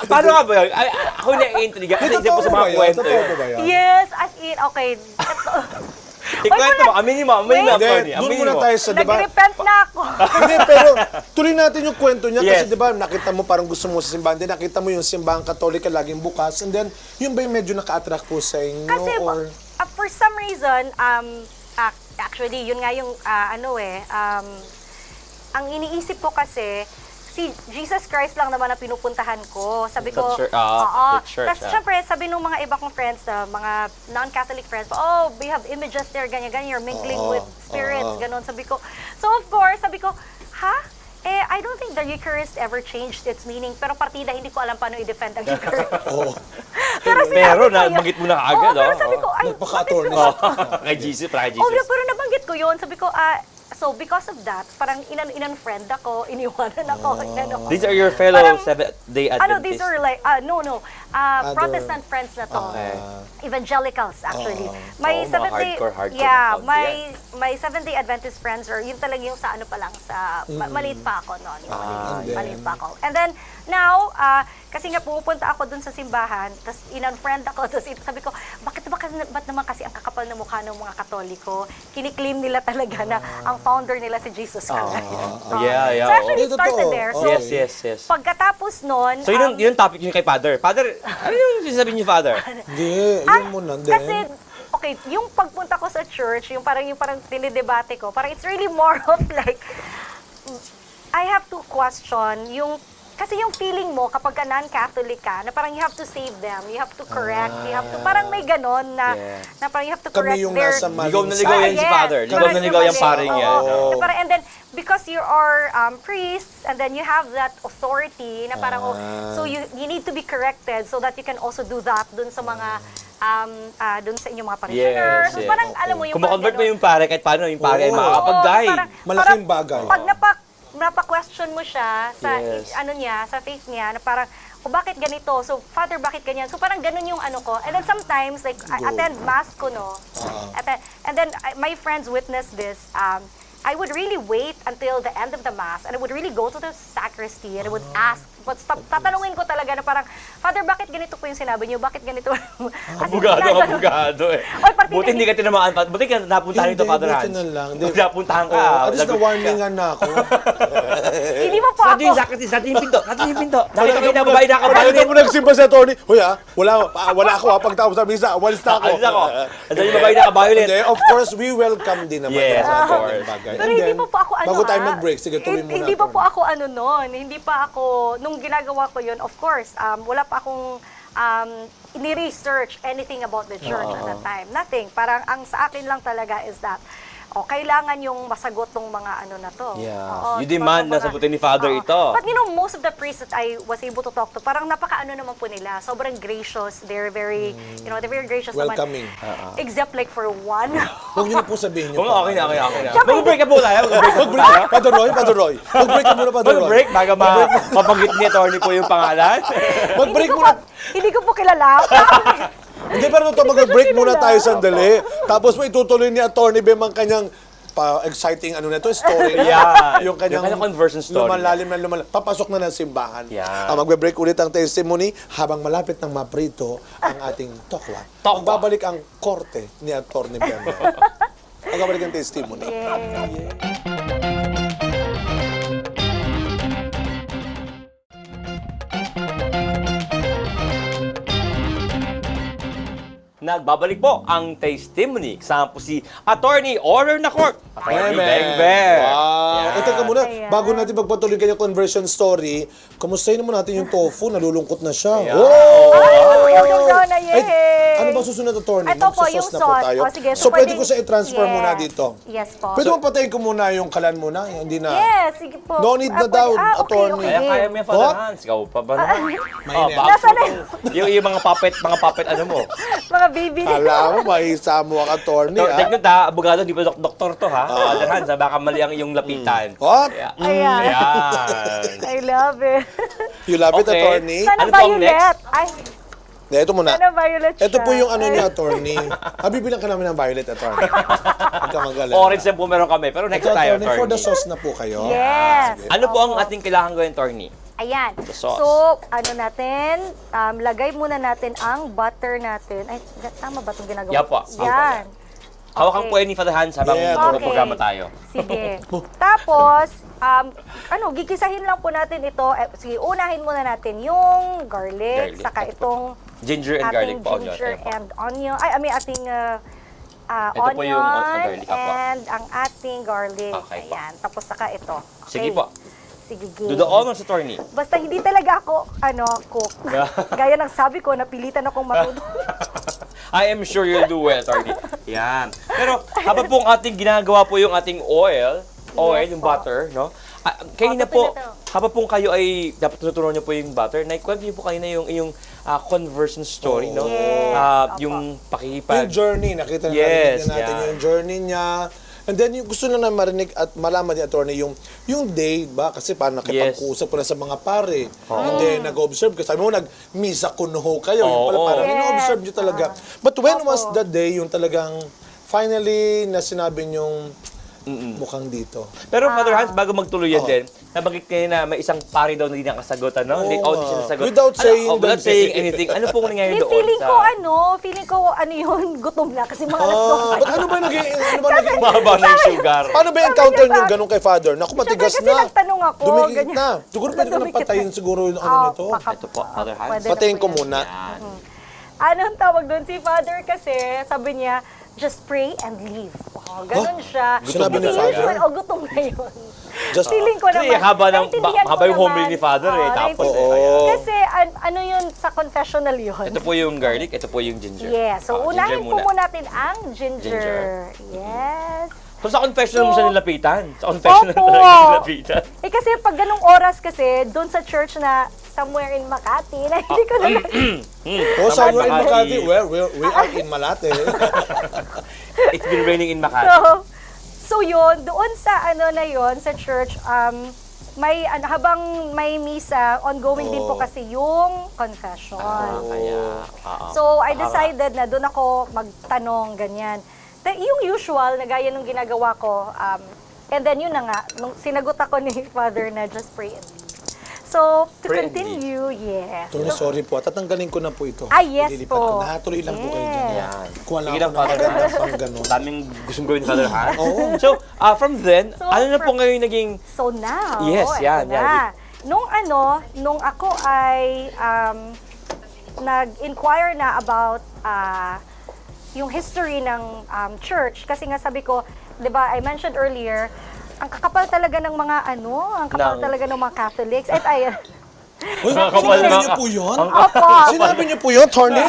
S1: Paano nga ba yun? Ako na-intriga kasi isa po sa mga kwento.
S2: Totoo ba ba yan?
S3: Yes, as in, okay.
S1: Ikwento mo, aminin mo,
S2: Hindi,
S1: attorney,
S2: doon
S1: aminin
S2: muna
S1: mo.
S2: tayo sa, di ba?
S3: Nag-repent na ako.
S2: Hindi, pero tuloy natin yung kwento niya kasi
S1: Yes.
S2: di ba, nakita mo parang gusto mo sa simbahan, din nakita mo yung simbahang Katolika laging bukas, and then, yun ba yung medyo naka-attract po sa inyo?
S3: Kasi
S2: or...
S3: for some reason, actually, yun nga yung ang iniisip ko kasi, si Jesus Christ lang naman ang pinupuntahan ko. Sabi ko,
S1: Sa church,
S3: oo.
S1: the church,
S3: Tapos syempre, sabi nung mga iba kong friends, mga non-Catholic friends, oh, we have images there, ganyan-ganyan, you're mingling with spirits, ganon. Sabi ko, so of course, sabi ko, ha? I don't think the Eucharist ever changed its meaning, pero partida, hindi ko alam paano i-defend ang Eucharist. Pero
S1: Pero
S3: sinabi ko yun.
S1: nabanggit mo na kaagad,
S3: Oo, pero
S1: oh.
S3: sabi ko, ay,
S2: Nagpaka-attorney.
S1: Kay Jesus, para kay
S3: Oh,
S1: Jesus.
S3: pero nabanggit ko yun. Sabi ko, so because of that, parang inan-friend ako, iniwanan ako, inano ko.
S1: These are your fellow
S3: Parang,
S1: Seventh-day Adventists.
S3: these are like, Protestant friends na to.
S1: Okay.
S3: Evangelicals, actually.
S1: Oo, mga hardcore
S3: yeah,
S1: na count.
S3: my Seventh-day Adventist friends are, yun talaga yung sa ano pa lang, sa, maliit pa ako noon. Maliit pa ako. And then, now, kasi nga pumupunta ako dun sa simbahan, tapos in-unfriend ako, tapos sabi ko, ba't naman kasi ang kakapal na mukha ng mga Katoliko? Kiniklaim nila talaga na ang founder nila si Jesus Christ.
S1: Yeah,
S3: So actually, it
S2: oo.
S3: started there. So,
S1: Yes.
S3: pagkatapos nun,
S1: So yun yung topic yun kay Father. Father, ano yung sasabihin niyo, Father?
S2: Hindi, yun mo na din.
S3: kasi, okay, yung pagpunta ko sa church, yung parang tinidebate ko, parang it's really more of like, I have to question yung, kasi yung feeling mo kapag ka non-Catholic ka, na parang you have to save them, you have to correct, you have to, parang may ganon na,
S1: Yeah.
S3: na parang you have to
S2: Kami
S3: correct
S2: yung
S3: their...
S2: nasa
S1: Ligaw na
S2: maling
S1: ligaw yan
S2: side.
S1: si Father. Ligaw
S3: Parang
S1: na ligaw yung
S3: mali.
S1: paring yan.
S3: Oo. Na parang, and then, because you are priests, and then you have that authority, na parang, so you need to be corrected so that you can also do that dun sa mga, dun sa inyong mga parishioners. So
S1: yes.
S3: parang, alam mo, yung
S1: Kung makonvert mo yung pare, kahit paano yung pare ay
S2: Oo.
S1: makakapag-guide.
S3: parang-
S2: Malaking bagay.
S3: Pag napa-question mo siya sa
S1: Yes.
S3: ano niya, sa faith niya, na parang, o bakit ganito? So, Father, bakit ganyan? So, parang ganun yung ano ko. And then sometimes, like, I attend mass ko, no? And then, my friends witness this. I would really wait until the end of the mass, and I would really go to the sacristy, and I would ask, but tatanungin ko talaga na parang, Father, bakit ganito po yung sinabi niyo? Bakit ganito? Kasi
S1: Abogado eh.
S3: Oy, partida,
S1: Buti hindi ka tinamaan. Buti ka napuntahan
S2: Hindi,
S1: dito, Father
S2: buti
S1: Hans.
S2: na lang.
S1: Buti napuntahan ka.
S2: At least
S1: Lagot ka.
S2: na-warningan na ako.
S3: Hindi mo po
S1: Sa atin,
S3: ako.
S1: sa atin yung pinto. Sa atin yung pinto. Nakita kayo na babae na
S2: Nakita
S1: kabayo.
S2: mo nagsimba si attorney. Hoy wala ako pagtapos sa misa. Walis na ako.
S1: Alis ako. Sa yung babae na kabayo
S2: Hindi, of course, we welcome din naman.
S1: Yes,
S2: ang
S1: of
S2: mga
S1: course.
S2: bagay.
S3: Pero
S2: And
S3: hindi
S2: then,
S3: pa po ako ano
S2: bago tayo
S3: ha?
S2: mag-break, sige, tuloy muna.
S3: Hindi pa po
S2: attorney.
S3: ako ano noon. Hindi pa ako, nung ginagawa ko yun, of course, wala pa akong ini-research anything about the church at that time. Nothing. Parang ang sa akin lang talaga is that, kailangan yung masagot ng mga ano na to.
S1: Yeah.
S3: Oo,
S1: You demand na
S3: mga-
S1: sagutin ni Father
S3: Oo.
S1: ito.
S3: But most of the priests that I was able to talk to, parang napaka-ano naman po nila. Sobrang gracious. They're very, they're very gracious
S2: Welcoming.
S3: naman. Except like for one.
S2: Huwag niyo na po sabihin niyo.
S1: Oo, okay na.
S3: Siyempre,
S1: Mag-break ka po tayo. Mag-break ka po
S2: Mag-break.
S1: tayo.
S2: Padre Roy. Mag-break ka muna, Padre Roy.
S1: Mag-break baga mapanggit ni attorney po yung pangalan.
S2: Mag-break
S3: hindi ko
S2: muna.
S3: hindi ko po kilala.
S2: Hindi, pero ito, mag-break muna tayo sandali. Tapos may tutuloy ni Attorney Bem ang kanyang exciting ano na to, story.
S1: Yeah.
S2: Yung kanyang
S1: Yung kanyang conversion story.
S2: Lumalalim na lumalalim. Papasok na ng simbahan.
S1: Yeah.
S2: Magbe-break ulit ang testimony habang malapit ng maprito ang ating tokwa.
S1: Tokwa.
S2: Babalik ang korte ni Attorney Bem. Magbabalik ang testimony.
S1: Nagbabalik po ang testimony. Kasama po si Attorney Order na Court. Attorney
S2: Beng
S1: Beng Beng.
S2: Wow. Teka muna,
S3: Ayan.
S2: bago natin pagpatuloy kanyang conversion story, kamustahin naman natin yung tofu, nalulungkot na siya.
S1: Ayan.
S3: Ay, ang ganda na,
S2: Ay,
S3: yay!
S2: ano ba susunod, Attorney?
S3: Ito po, yung
S2: Magsa-sauce na po
S3: sauce.
S2: tayo.
S3: O, sige,
S2: so, pwede
S3: pwede-
S2: ko siya i-transfer
S3: Yes.
S2: muna dito.
S3: Yes po.
S2: Pwede mo patayin ko muna yung kalan muna? Hindi na.
S3: Yes, sige po.
S2: No need na daw,
S3: okay,
S2: attorney.
S1: Kaya kaya mo yung Father
S2: What?
S1: Hans. Ikaw pa ba naman?
S2: Mainit.
S1: baka
S3: Nasaan
S1: yung mga puppet ano mo.
S3: Mga baby.
S2: Kala mo, mahisa mo ang attorney,
S1: Take
S2: ha?
S1: note ha, abogado, di pa doktor to ha. Father Hans, baka mali ang iyong lapitan.
S2: What?
S1: Kaya-
S3: Ayan.
S1: Ayan.
S3: I love it.
S2: You love it,
S1: Okay.
S2: attorney?
S3: Sana
S1: Ano po ang
S3: violet?
S1: next?
S3: Ay,
S2: Ito muna.
S3: sana violet siya.
S2: Ito po yung ano niya, attorney. Bibilang ka namin ng violet, attorney. Huwag ka mag-alala.
S1: Orange na po meron kami. Pero next
S2: Ito,
S1: tayo,
S2: attorney, for the
S1: attorney.
S2: sauce na po kayo.
S3: Yes.
S1: Ano po ang ating kailangan gawin, attorney?
S3: Ayan.
S1: sauce.
S3: So, ano natin, lagay muna natin ang butter natin. Ay, tama ba itong ginagawa?
S1: Yan po.
S3: Yan.
S1: Hawakan po yan ni Father Hans habang
S2: Yeah.
S1: magpo-programa tayo.
S3: Sige. Tapos, gigisahin lang po natin ito. Sige, unahin muna natin yung garlic,
S1: Garlic.
S3: saka itong
S1: Ginger and garlic
S3: ating
S1: po.
S3: ginger
S1: Ayan po.
S3: and onion. Ay, ating
S1: Ito po
S3: onion
S1: yung garlic, apo.
S3: and ang ating garlic.
S1: Okay po.
S3: Ayan. Tapos saka ito.
S1: Sige
S3: Okay.
S1: po.
S3: Sige,
S1: Do
S3: game.
S1: the honors, attorney.
S3: Basta hindi talaga ako, cook. Gaya ng sabi ko, napilitan akong matuto.
S1: I am sure you'll do well, attorney. Yan. Pero habang po ang ating ginagawa po yung ating oil,
S3: Yes
S1: yung
S3: po.
S1: butter, no? Kayo na
S3: Ito
S1: po,
S3: na to.
S1: habang po kayo ay dapat tuturuan niyo po yung butter, naikwento niyo po kayo na yung conversion story, no?
S3: Yes, opo.
S1: Yung
S2: Yung
S1: pakikipag...
S2: journey, nakita na
S1: Yes,
S2: natin
S1: yeah.
S2: yung journey niya. And then, yung gusto na marinig at malaman ni attorney yung day, ba? Kasi paano nakipag-usap ko na sa mga pare. And then, nag-observe ka. Sabi mo, nag-misa kunuho kayo. Yung pala,
S1: Oo.
S2: parang
S3: Yes.
S2: ino-observe nyo talaga. But when
S3: Opo.
S2: was the day yung talagang finally na sinabi nyong mukhang dito?
S1: Pero Father Hans, bago magtuloy yan
S2: Oo.
S1: din, nabanggit kayo na may isang pare daw na hindi nakasagot, ano? Hindi
S2: Oo.
S1: hindi siya nasagot.
S2: Without saying
S1: without
S2: the-
S1: saying anything. Ano pong nangyari
S3: Hindi,
S1: doon?
S3: feeling ko yun, gutom na kasi mga alas
S2: But ano ba naging...
S1: Mahaba na yung sugar.
S2: Paano ba encounter nyo ganun kay Father? Naku, matigas
S3: Siyempre, kasi
S2: na.
S3: nagtanong ako,
S2: Dumikit
S3: ganyan.
S2: na. Siguro pwede ko nang
S3: Dumikit
S2: patayin
S3: na.
S2: siguro yung ano nito.
S1: Ito po, Father Hans.
S3: Pwede na
S2: Patayin
S3: po
S2: ko
S3: yan.
S2: muna.
S1: Yan.
S3: Anong tawag doon? Si Father kasi, sabi niya, just pray and leave. Ganun siya.
S2: Sinabi ni
S3: Hindi
S2: Father?
S3: usual, gutom na yun.
S2: Just-
S3: Feeling ko
S1: Kasi
S3: naman.
S1: haba
S3: naintindihan ko
S1: yung homily
S3: naman.
S1: ni Father eh.
S3: Oo,
S1: Tapos
S2: Oo.
S3: Kasi ano yun sa confessional yun.
S1: ito po yung garlic, ito po yung ginger.
S3: Yeah, so
S1: Oh,
S3: unahin
S1: ginger
S3: po
S1: muna.
S3: muna natin ang ginger. Yes.
S1: So sa confessional mo
S3: So-
S1: siya nilapitan? Sa confessional
S3: Opo.
S1: talaga nilapitan?
S3: Kasi pag ganung oras kasi, doon sa church na somewhere in Makati, na hindi ko na
S2: Oh, somewhere in
S1: Makati.
S2: Makati. Well, we are in Malate.
S1: It's been raining in Makati.
S3: So yun, doon sa na yun, sa church, habang may misa, ongoing din po kasi yung confession.
S1: Kaya,
S3: So I decided na doon ako magtanong, ganyan. Yung usual, na gaya nung ginagawa ko, and then yun na nga, nung sinagot ako ni Father na just pray and leave. So, to
S1: Friendly.
S3: continue, yes.
S2: Tony, sorry po. Tatanggalin ko na po ito.
S3: Yes
S2: Ililipat
S3: po.
S2: ko na. Tuloy lang po kayo dyan.
S1: Yan.
S2: Kuha lang
S1: Sige
S2: ako
S1: lang, Father
S2: ng
S1: Hans.
S2: pang ganun.
S1: Daming gustong gawin ni Father Hans.
S2: Oo.
S1: So, from then,
S3: So,
S1: ano na po ngayon naging...
S3: So now,
S1: Yes,
S3: eto
S1: yan,
S3: na. Nung ako ay nag-inquire na about yung history ng church, kasi nga sabi ko, di ba, I mentioned earlier, ang kakapal talaga ng mga ang kapal talaga ng mga Catholics. At ay,
S2: Uy,
S1: Nakakapal
S2: sinabi
S1: na-
S2: niyo po yun?
S3: opo.
S2: Sinabi niyo po yun, Tony?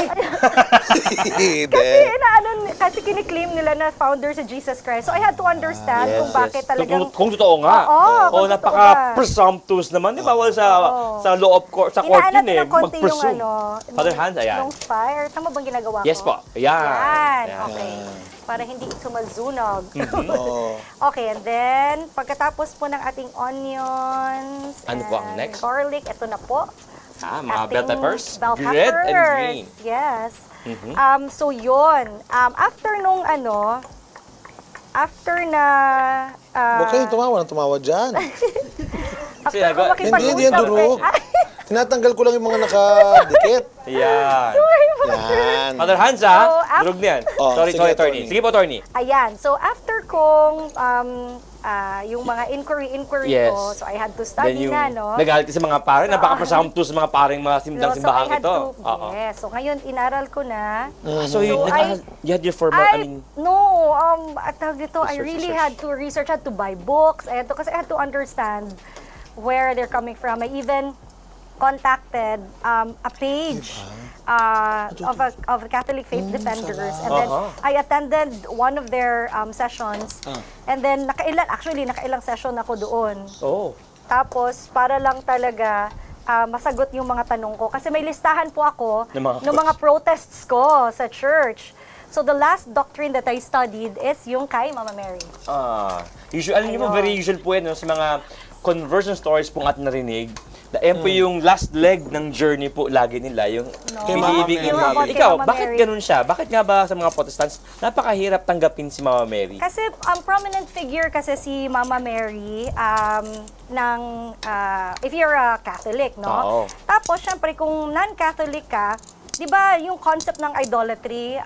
S3: Kasi kiniklaim nila na founder si Jesus Christ. So I had to understand kung bakit talagang...
S1: Kung totoo nga.
S3: Oo, kung totoo
S1: napaka-presumptuous naman. Di ba? Well, sa law of court, sa court
S3: Inaan
S1: yun eh.
S3: natin ng konti yung
S1: Mag-presume. Father Hans, ayan.
S3: Nung fire. Tama bang ginagawa ko?
S1: Yes po. Ayan.
S3: Yan.
S1: Ayan.
S3: Okay. Para hindi sumalzunog.
S2: Oo.
S3: Okay, and then, pagkatapos po ng ating onions
S1: Ano po ang
S3: and
S1: next?
S3: garlic, ito na po.
S1: Mga bell
S3: Ating
S1: peppers.
S3: Bell
S1: Red and
S3: peppers.
S1: green.
S3: Yes. So, yun. After nung after na...
S2: Huwag kayong tumawa ng tumawa dyan.
S3: after
S1: Sige,
S3: ko
S1: go.
S3: makipag-usap
S2: Hindi yan durog.
S3: Ay,
S2: Tinatanggal ko lang yung mga nakadikit.
S1: Ayan.
S2: Yan.
S1: Father Hans,
S3: So,
S1: Durog niyan.
S2: Oh,
S1: Sorry,
S2: sige,
S1: sorry,
S2: attorney.
S1: Tony. Sige po, Tony.
S3: Ayan. So, after kong yung mga inquiry
S1: Yes.
S3: ko, so I had to
S1: Then
S3: study
S1: yung
S3: na, no?
S1: nagalit ka sa mga pare, napaka-presumptuous sa mga paring mga
S3: So,
S1: simbahan
S3: I had
S1: ito.
S3: to, yes. So, ngayon, inaral ko na.
S1: So, you had your formal,
S3: At tawag dito, I really
S1: research.
S3: had to research, had to buy books, kasi I had to understand where they're coming from. I even contacted a page of Catholic Faith Defenders, and then I attended one of their sessions, and then nakailang session ako doon.
S1: oh.
S3: Tapos, para lang talaga masagot yung mga tanong ko. Kasi may listahan po ako
S1: Ng mga
S3: ng mga protests ko sa church. So, the last doctrine that I studied is yung kay Mama Mary.
S1: Usual, alam niyo po,
S3: Ayun.
S1: very usual po yan, no, sa mga conversion stories po at narinig, na yan po yung last leg ng journey po lagi nila, yung
S2: Kay Mama
S1: pag-ibig ng
S2: Mary.
S1: Mama.
S3: Kay
S1: Ikaw,
S3: Mama
S1: bakit
S3: Mary.
S1: ganun siya? Bakit nga ba sa mga Protestants, napakahirap tanggapin si Mama Mary?
S3: Kasi prominent figure kasi si Mama Mary if you're a Catholic, no?
S1: Oo.
S3: Tapos, syempre, kung non-Catholic ka, di ba yung concept ng idolatry,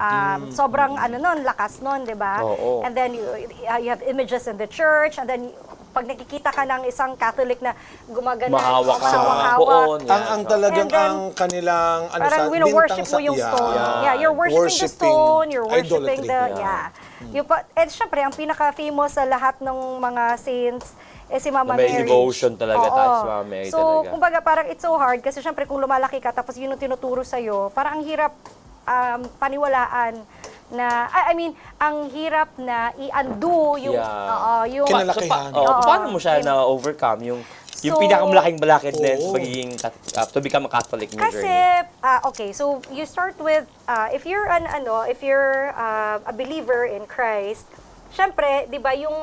S3: sobrang lakas nun, di ba?
S1: Oo.
S3: And then you have images in the church, and then pag nakikita ka ng isang Catholic na gumagana,
S1: Mahawak sa
S3: mahawak-hawak,
S1: poon.
S2: Ang talagang
S3: And then,
S2: ang kanilang
S3: parang wino-worship mo yung stone. Yeah, you're worshiping the stone, you're worshiping and syempre, ang pinaka-famous sa lahat ng mga saints si Mama
S1: Na may
S3: Mary.
S1: devotion talaga
S3: Oo.
S1: tayo sa Mama Mary
S3: so,
S1: talaga.
S3: kumbaga, parang it's so hard kasi syempre kung lumalaki ka tapos yun ang tinuturo sa'yo, parang ang hirap paniwalaan na, ang hirap na i-undo yung, yung
S2: Kinalakihan.
S1: Paano mo siya na-overcome yung
S3: So,
S1: pinakamalaking balakidness
S2: Oo.
S1: pagiging to become a Catholic in your
S3: kasi,
S1: journey?
S3: okay, so you start with, if you're a believer in Christ, syempre, di ba yung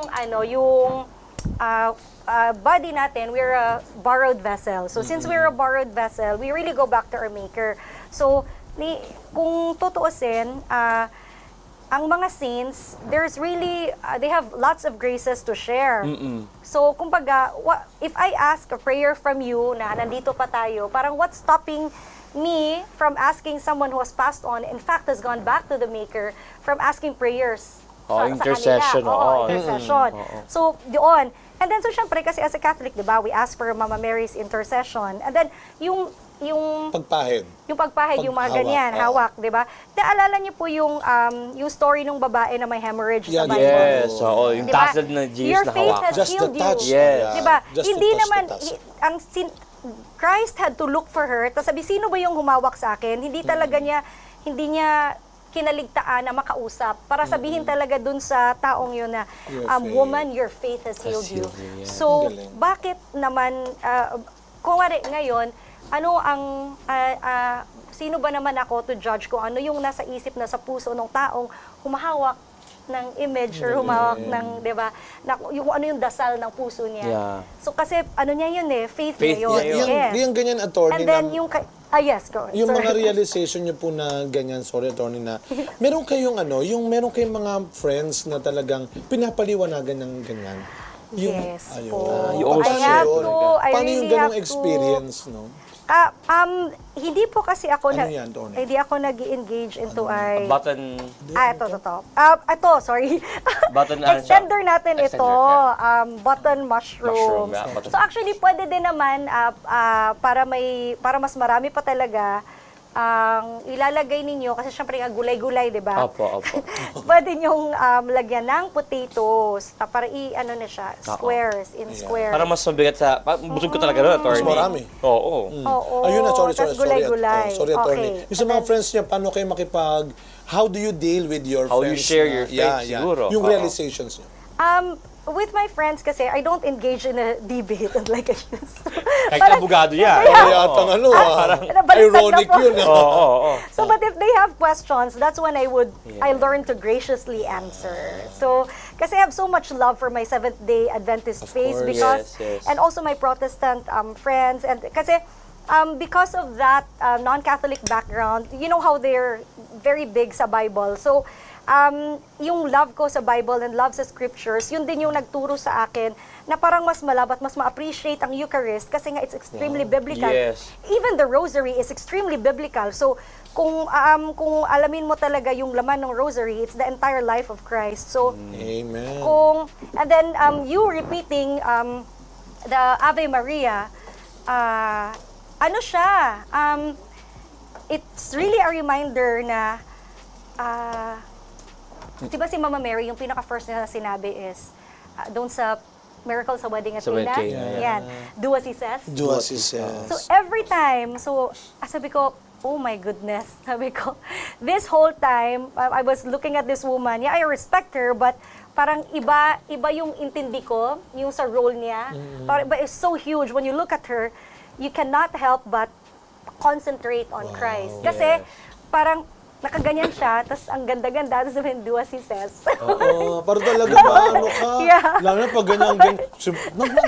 S3: body natin, we're a borrowed vessel. So since we're a borrowed vessel, we really go back to our Maker. So, kung tutuusin, ang mga saints, there's really, they have lots of graces to share. So, kumbaga, if I ask a prayer from you na nandito pa tayo, parang what's stopping me from asking someone who has passed on, in fact, has gone back to the Maker, from asking prayers sa
S1: intercession.
S3: kanila. Oo,
S1: Oo.
S3: intercession. So, doon. And then, so syempre, kasi as a Catholic, di ba, we ask for Mama Mary's intercession. And then, yung
S2: Pagpahid.
S3: yung mga
S2: Paghawak,
S3: ganyan,
S2: oo.
S3: hawak, di ba? Naalala niyo po yung story ng babae na may hemorrhage sa
S2: Yeah,
S3: Bible.
S1: Yes, oo. Yung
S3: Diba?
S1: tassel na Jesus
S3: Your
S1: na
S3: faith
S1: hawak.
S3: has
S2: Just the
S3: healed
S2: touch.
S3: you.
S1: Yes.
S3: Diba?
S2: Just to
S3: Hindi
S2: touch
S3: naman,
S2: the tassel.
S3: Christ had to look for her, tapos sabi, sino ba yung humawak sa akin? Hindi talaga niya, hindi niya kinaligtaan na makausap para sabihin talaga dun sa taong yun na,
S2: Your faith.
S3: woman, your faith has healed you.
S1: healed you, yeah.
S3: So,
S2: Ang galing.
S3: bakit naman, kung ngayon, ano ang, sino ba naman ako to judge kung ano yung nasa isip, nasa puso ng taong humahawak ng image or humawak ng, di ba, yung ano yung dasal ng puso niya.
S1: Yeah.
S3: So, kasi ano niya yun
S1: Faith
S3: niya yun.
S1: niya yun.
S3: Yes.
S2: Yung ganyan, attorney,
S3: And then,
S2: na,
S3: yung, yes, go.
S2: yung
S3: Sorry.
S2: mga realization niyo po na ganyan, sorry, attorney, na meron kayong meron kayong mga friends na talagang pinapaliwanagan ng ganyan.
S3: Yes
S2: Ayun.
S3: po.
S1: you also
S3: I have
S2: share.
S3: to, I
S2: Paano yung
S3: really
S2: ganong
S3: have to.
S2: experience, no?
S3: Hindi po kasi ako
S2: Ano yan, Tony?
S3: hindi ako nag-engage into
S1: Button,
S3: ito, sorry.
S1: Button ano siya?
S3: Extender natin
S1: Extender,
S3: ito,
S1: yeah.
S3: button
S1: Mushroom,
S3: mushroom.
S1: yeah, button.
S3: So actually pwede din naman para mas marami pa talaga ang ilalagay ninyo kasi syempre nga gulay-gulay, 'di ba?
S1: Opo.
S3: Pwede niyong lagyan ng potatoes para i-ano na siya, squares, in squares.
S1: Para mas mabigat sa, busog ko talaga doon, attorney.
S2: Mas marami.
S1: Oo.
S3: Oo.
S2: Ayun na, sorry.
S3: Tas gulay-gulay.
S2: Sorry, attorney.
S3: Okay.
S2: Yung sa mga friends niya, paano kayo how do you deal with your
S1: How you
S2: friends?
S1: share your faith, siguro.
S2: Yung
S1: Oo.
S2: realizations niyo.
S3: With my friends kasi, I don't engage in a debate like I used to.
S1: Kahit abogado yan.
S2: Kaya yatang ironic
S3: na po.
S2: yun.
S1: Oo.
S3: So, but if they have questions, that's when I learn to graciously answer. So, kasi I have so much love for my Seventh-day Adventist faith
S2: course.
S3: because,
S1: Yes.
S3: and also my Protestant friends, and kasi because of that non-Catholic background, you know how they're very big sa Bible. So, yung love ko sa Bible and love sa scriptures, yun din yung nagturo sa akin na parang mas malabat, mas ma-appreciate ang Eucharist kasi nga it's extremely biblical.
S1: Yes.
S3: Even the Rosary is extremely biblical. So, kung alamin mo talaga yung laman ng Rosary, it's the entire life of Christ. So,
S2: Amen.
S3: and then you repeating the Ave Maria, ano siya? It's really a reminder na diba si Mama Mary, yung pinaka-first na sinabi is, doon sa Miracle sa Wedding at
S1: Sa
S3: Cana,
S1: wedding,
S3: yan, do as he says.
S2: Do as he says.
S3: So every time, sabi ko, oh my goodness, sabi ko, this whole time, I was looking at this woman, yeah, I respect her, but parang iba yung intindi ko, yung sa role niya. But it's so huge. When you look at her, you cannot help but concentrate on Christ. Kasi parang nakaganyan siya, tapos ang ganda-ganda, tapos sabihin, do as he says.
S2: Oo, para talaga maano ka.
S3: Yeah.
S2: Lalo na pag ganyan.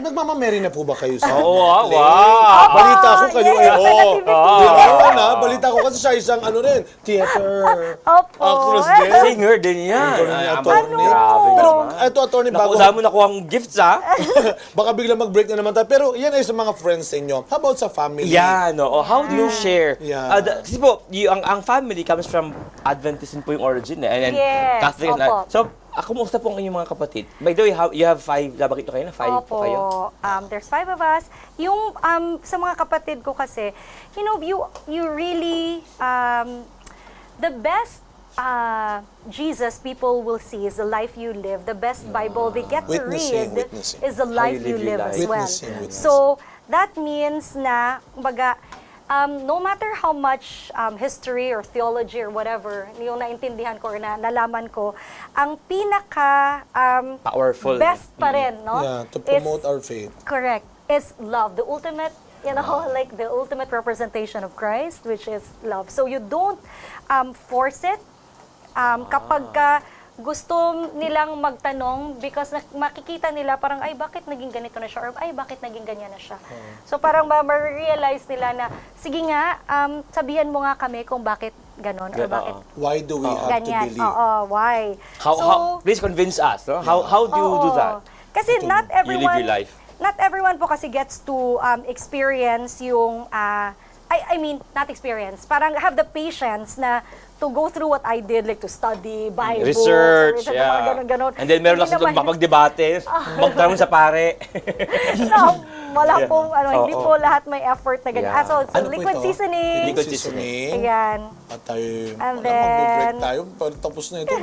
S2: Nagmamameri na po ba kayo sa...
S1: Oo, wow.
S2: Balita ko kayo
S3: Yes,
S2: ay,
S3: sa nativity.
S2: balita ko kasi siya isang theater
S3: Opo.
S2: actress din.
S1: Singer din yan.
S2: Ang galing ni
S1: Ay,
S2: attorney.
S1: Grabe
S2: Pero
S1: naman.
S2: ito, attorney, bago...
S1: Naku, dami nakuha ang gifts, ha?
S2: Baka bigla mag-break na naman tayo. Pero yan ay sa mga friends inyo. How about sa family?
S1: Yan, oo. How do you share?
S2: Yeah.
S1: Kasi po, ang family comes from Adventism po yung origin, eh. And then
S3: Yes,
S1: Catholic.
S3: opo.
S1: So, kumusta po ang inyong mga kapatid? By the way, you have 5, nabakit nyo kayo na 5 po kayo?
S3: There's 5 of us. Yung sa mga kapatid ko kasi, you really, the best Jesus people will see is the life you live. The best Bible they get to read
S2: Witnessing.
S3: is the life you live as well.
S2: Witnessing.
S3: So, that means na, kumbaga, no matter how much history or theology or whatever, yung naintindihan ko or nalaman ko, ang pinaka
S1: Powerful.
S3: best pa rin, no?
S2: Yeah, to promote our faith.
S3: Correct. Is love. The ultimate, like the ultimate representation of Christ, which is love. So you don't force it. Kapag gusto nilang magtanong because makikita nila parang, ay, bakit naging ganito na siya? Or, ay, bakit naging ganyan na siya? So, parang ma-realize nila na, sige nga, sabihan mo nga kami kung bakit ganon or bakit
S2: Why do we have to
S3: ganyan.
S2: believe?
S3: Oo, why?
S1: How, please convince us, no? How do you do that?
S3: Kasi not
S1: You live
S3: everyone,
S1: your life.
S3: not everyone po kasi gets to experience yung, I mean, not experience, parang have the patience na to go through what I did, like to study Bible,
S1: Research,
S3: mga
S1: yeah.
S3: ganon.
S1: And then meron lang sa
S3: Hindi naman-
S1: mapagdebate, magtanong sa pare.
S3: No, wala
S1: Yeah.
S3: pong, hindi
S1: Oo.
S3: po lahat may effort na ganyan.
S1: Yeah.
S3: So,
S2: Ano po
S3: liquid
S2: ito?
S3: seasoning.
S1: Liquid seasoning.
S3: Ayan.
S2: At tayo,
S3: And
S2: mag-break
S3: then-
S2: tayo. Tapos na ito.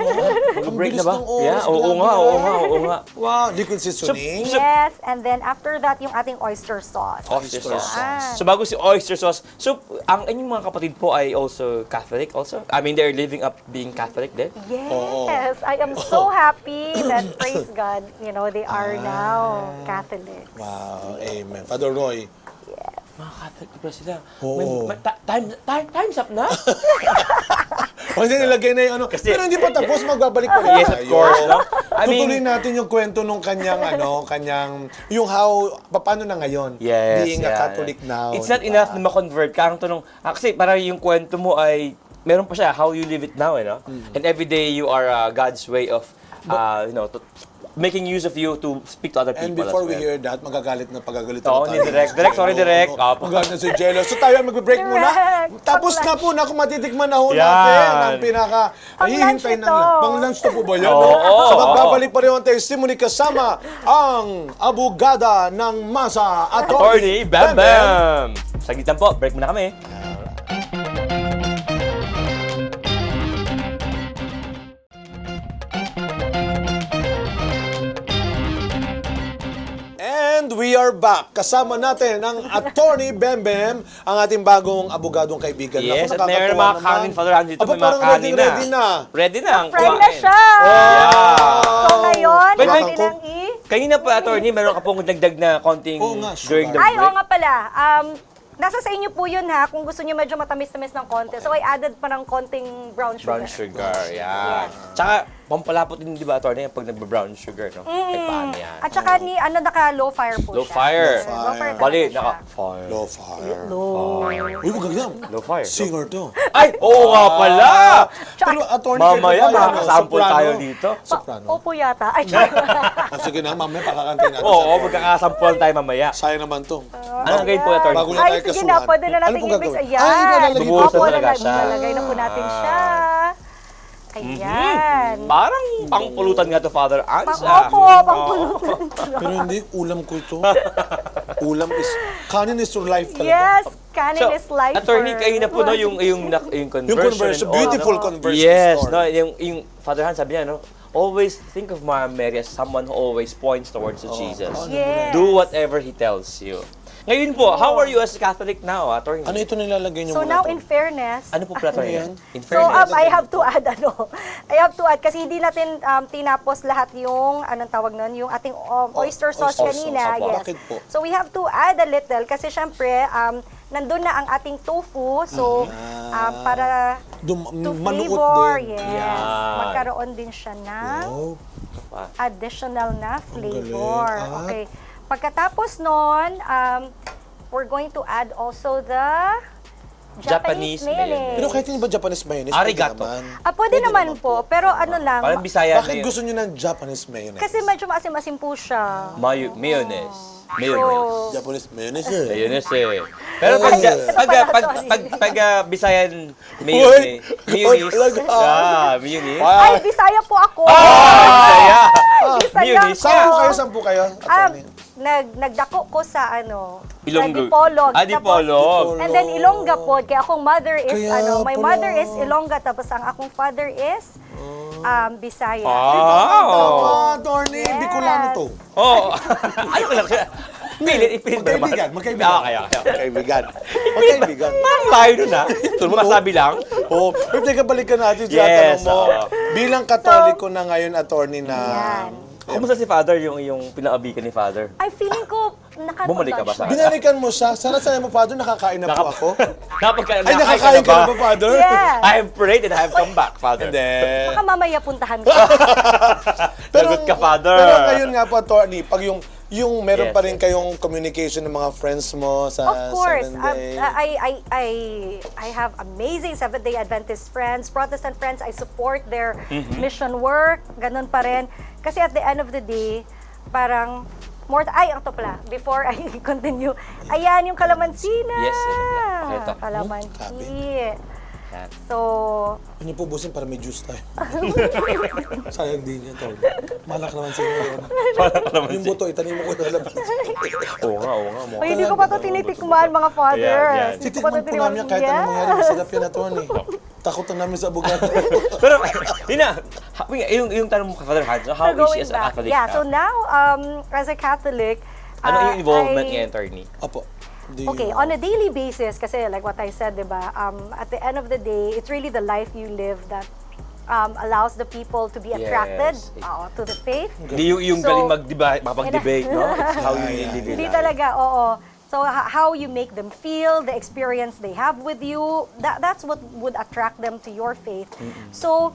S1: Mag-break na ba? Yeah, oo nga.
S2: Wow, liquid seasoning.
S3: Yes, and then after that, yung ating oyster sauce.
S1: Oyster sauce.
S3: Ah.
S1: So bago si oyster sauce, so ang inyong mga kapatid po ay also Catholic also? I mean, they're living up being Catholic din?
S3: Yes, I am so happy that, praise God, they are now Catholic.
S2: Wow, amen. Father Roy,
S1: Mga Catholic pa sila.
S2: Oo.
S1: Time's up na?
S2: hindi nilagay na yung pero hindi pa tapos, magbabalik pa rin
S1: Yes, of
S2: tayo.
S1: course, no? I mean,
S2: Tutuloy natin yung kwento nung kanyang, yung paano na ngayon,
S1: yes,
S2: being a
S1: yeah,
S2: Catholic
S1: yeah.
S2: now.
S1: It's not
S2: diba?
S1: enough na ma-convert ka. Ang tanong, kasi parang yung kwento mo ay, meron pa siya, how you live it now, no? And every day you are God's way of, making use of you to speak to other people
S2: And before
S1: as
S2: we
S1: well.
S2: hear that, magagalit na pagagalit
S1: Oo, ni Direk. Direk, sorry, Direk.
S2: Magagalit na si Jello. So tayo magbe-break muna.
S3: Direk,
S2: Tapos na po na kung matitikman na ho
S1: Yan.
S2: natin ang pinaka
S3: Pang-lunch
S2: hihintay
S3: ito.
S2: na pang-lunch to po ba yun?
S1: Oo,
S2: So
S1: oo.
S2: magbabalik pa rin ang testimony kasama ang abogada ng masa,
S1: Attorney Bam Bam! Sagitan po, break muna kami.
S2: And we are back. Kasama natin ang Attorney Bam Bam, ang ating bagong abogadong kaibigan.
S1: Yes,
S2: Naku,
S1: at mayroon
S2: nakakatuwa
S1: mga kanin, Father Hans, dito
S2: Aba,
S1: may mga
S2: parang
S1: kanin na.
S2: ready na.
S1: Ready na ang
S3: Friend na
S1: kumain.
S3: siya!
S2: Oh.
S3: So ngayon,
S1: Wait,
S3: pwede
S2: wait.
S3: nang
S1: Kanina pa, Attorney, meron ka pong dagdag na konting
S2: Oo nga,
S1: during the
S3: Ay,
S1: break.
S3: oo nga pala. Nasa sa inyo po yun ha, kung gusto niyo medyo matamis-tamis ng konti. So I added pa ng konting brown sugar.
S1: Brown sugar, yan.
S3: Yes.
S1: Tsaka, pampalapot din, di ba, Attorney, pag nagba-brown sugar, no? Ay, paano yan?
S3: At saka naka-low fire po
S1: Low
S3: siya.
S1: fire.
S3: Low fire
S1: Bali,
S3: talaga siya.
S1: naka-fire.
S2: Low fire.
S3: Low.
S2: Uy, magagam.
S1: Low fire.
S2: Singer to.
S1: Ay, oo nga pala!
S2: Pero attorney,
S1: Mamaya,
S2: kayo ba, ano,
S1: makakasample
S2: soprano?
S1: tayo dito.
S2: Soprano.
S3: Opo yata. Ay, tsaka.
S2: O sige na, mamaya pakakantay natin.
S1: Oo, magkakasample tayo mamaya.
S2: Sayang naman to.
S1: Ano ang gawin po, Attorney?
S2: Bago na
S3: Ay,
S2: tayo
S3: sige
S2: kasuhan.
S3: na, pwede na natin
S2: Ano pong
S3: i-mix.
S2: gagawin?
S3: Ayan.
S2: Ay, nilalagay
S1: Bubuhusan
S3: Opo,
S1: talaga siya.
S3: lalagay na po natin siya. Ayan.
S1: Parang pangpulutan nga to, Father Hans.
S3: Opo, pangpulutan.
S2: Pero hindi, ulam ko ito. Ulam is, kanin is your life talaga.
S3: Yes, kanin
S1: So,
S3: is life.
S1: Attorney, kayo na po, no, yung conversion.
S2: Yung conversion,
S1: and all,
S2: beautiful
S1: no?
S2: conversion
S1: Yes,
S2: story.
S1: no, yung Father Hans, sabi niya, no, always think of Mama Mary as someone who always points towards to Jesus.
S3: Yes.
S1: Do whatever He tells you. Ngayon po, how are you as a Catholic now, Attorney?
S2: Ano ito nilalagay niyo
S3: So
S2: muna
S3: now,
S2: to?
S3: in fairness,
S1: Ano po pala, Attorney?
S2: yan?
S1: In
S3: so
S1: fairness.
S3: I have to add I have to add kasi hindi natin tinapos lahat yung anong tawag nun, yung ating oyster sauce
S2: oyster
S3: kanina.
S2: sauce. Apo.
S3: Yes.
S2: Bakit po?
S3: So we have to add a little kasi syempre nandun na ang ating tofu. So para to
S2: Manuot
S3: flavor,
S2: din.
S3: yes.
S1: Yan.
S3: Magkaroon din siya ng
S2: Oh,
S3: additional na flavor.
S2: galing. At-
S3: Okay. Pagkatapos nun, we're going to add also the Japanese
S1: Japanese
S3: mayonnaise.
S2: pero kahit hindi ba Japanese mayonnaise? pwede
S1: Arigato.
S2: naman.
S3: Pwede naman po, pero ano lang,
S1: Parang Bisaya na
S2: Bakit
S1: yun.
S2: gusto niyo ng Japanese mayonnaise?
S3: kasi medyo maasim-asim po siya.
S1: Mayonnaise. Mayonnaise.
S3: So,
S2: Japanese mayonnaise eh.
S1: Mayonnaise eh. Pero pag Bisayan mayonnaise.
S2: Uy, talaga.
S1: Mayonnaise.
S3: ay, Bisaya po ako!
S1: Bisaya.
S3: Bisaya
S1: Mayonnaise.
S3: ako!
S2: Saan po kayo? Attorney?
S3: Nagdako ko sa
S1: Ilonggo.
S3: sa Dipolog.
S1: Dipolog.
S3: And then Ilongga po, kaya akong mother is,
S2: Kaya
S3: my
S2: pala.
S3: mother is Ilongga, tapos ang akong father is Bisaya.
S1: Oh.
S2: Attorney, Bicolano to.
S1: Oh. Ano ko lang siya? Ipilit ba naman?
S2: Magkaibigan.
S1: Kaya.
S2: Magkaibigan. Magkaibigan.
S1: Parang layo nun ha. Masabi lang.
S2: Oo. Pero teka, balikan natin sa
S1: Yes,
S2: tanong mo.
S1: oo.
S2: Bilang Katoliko na ngayon, attorney na...
S3: Yan.
S1: Kumusta si Father, yung pinaabikan ni Father?
S3: Ay, feeling ko,
S1: Bumalik ka ba
S3: siya.
S1: sa
S2: Binalikan mo siya. Sana mo, Father, nakakain na po ako.
S1: Ay,
S2: Nakakain ka na ba, Father?
S3: Yes.
S1: I have prayed and I have come back, Father.
S2: Hindi.
S3: Baka mamaya puntahan ko.
S1: Lagot ka, Father.
S2: Pero ngayon nga po, attorney, pag yung meron
S1: Yes,
S2: pa rin kayong communication ng mga friends mo sa
S3: Of course,
S2: Sunday.
S3: I have amazing Seventh-day Adventist friends, Protestant friends. I support their mission work. Ganun pa rin. Kasi at the end of the day, parang ito pala, before I continue, ayan yung kalamansi na.
S1: Yes, ito.
S3: Kalamansi.
S1: Yan.
S3: So,
S2: Ano po busin para may juice tayo? Sayang din niya, tol. Malak naman siya ngayon. Yung buto, itanim mo ko na labas.
S1: Oo nga.
S3: ay, hindi ko pa ito tinitikman, mga fathers.
S1: Yan.
S3: Hindi ko pa
S2: Titikman
S3: ito
S2: po namin yan kahit
S3: Yes.
S2: anong mangyari. Masarap yan, attorney. Takot na namin sa abogado.
S1: Pero, yun na. Yung tanong mo, Father Hans, how is she as a Catholic?
S3: Yeah, so now, as a Catholic,
S1: Ano yung involvement
S3: I-
S1: niya, attorney?
S2: Opo.
S3: Okay, on a daily basis, kasi like what I said, diba, at the end of the day, it's really the life you live that allows the people to be attracted
S1: Yes.
S3: To the faith.
S1: Hindi yung
S3: So,
S1: galing makapag-debate, no? It's how you live your
S3: Hindi
S1: life.
S3: talaga, oo. So how you make them feel, the experience they have with you, that's what would attract them to your faith. So,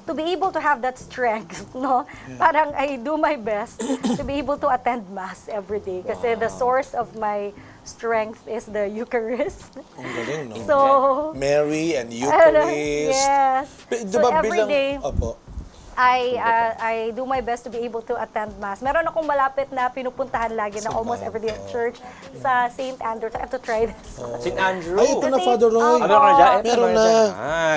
S3: to be able to have that strength, no? Parang I do my best to be able to attend Mass every day. Kasi the source of my strength is the Eucharist.
S2: Ang galing, no?
S3: So,
S2: Mary and Eucharist.
S3: yes.
S2: Di
S3: So
S2: ba
S3: every
S2: bilang...
S3: day,
S2: Opo.
S3: I do my best to be able to attend Mass. Meron akong malapit na pinupuntahan lagi na almost every day at church sa St. Andrews. I have to try this.
S1: St. Andrew.
S2: Ay, ito na, Father Roy.
S1: Meron ka na dyan?
S2: Meron na.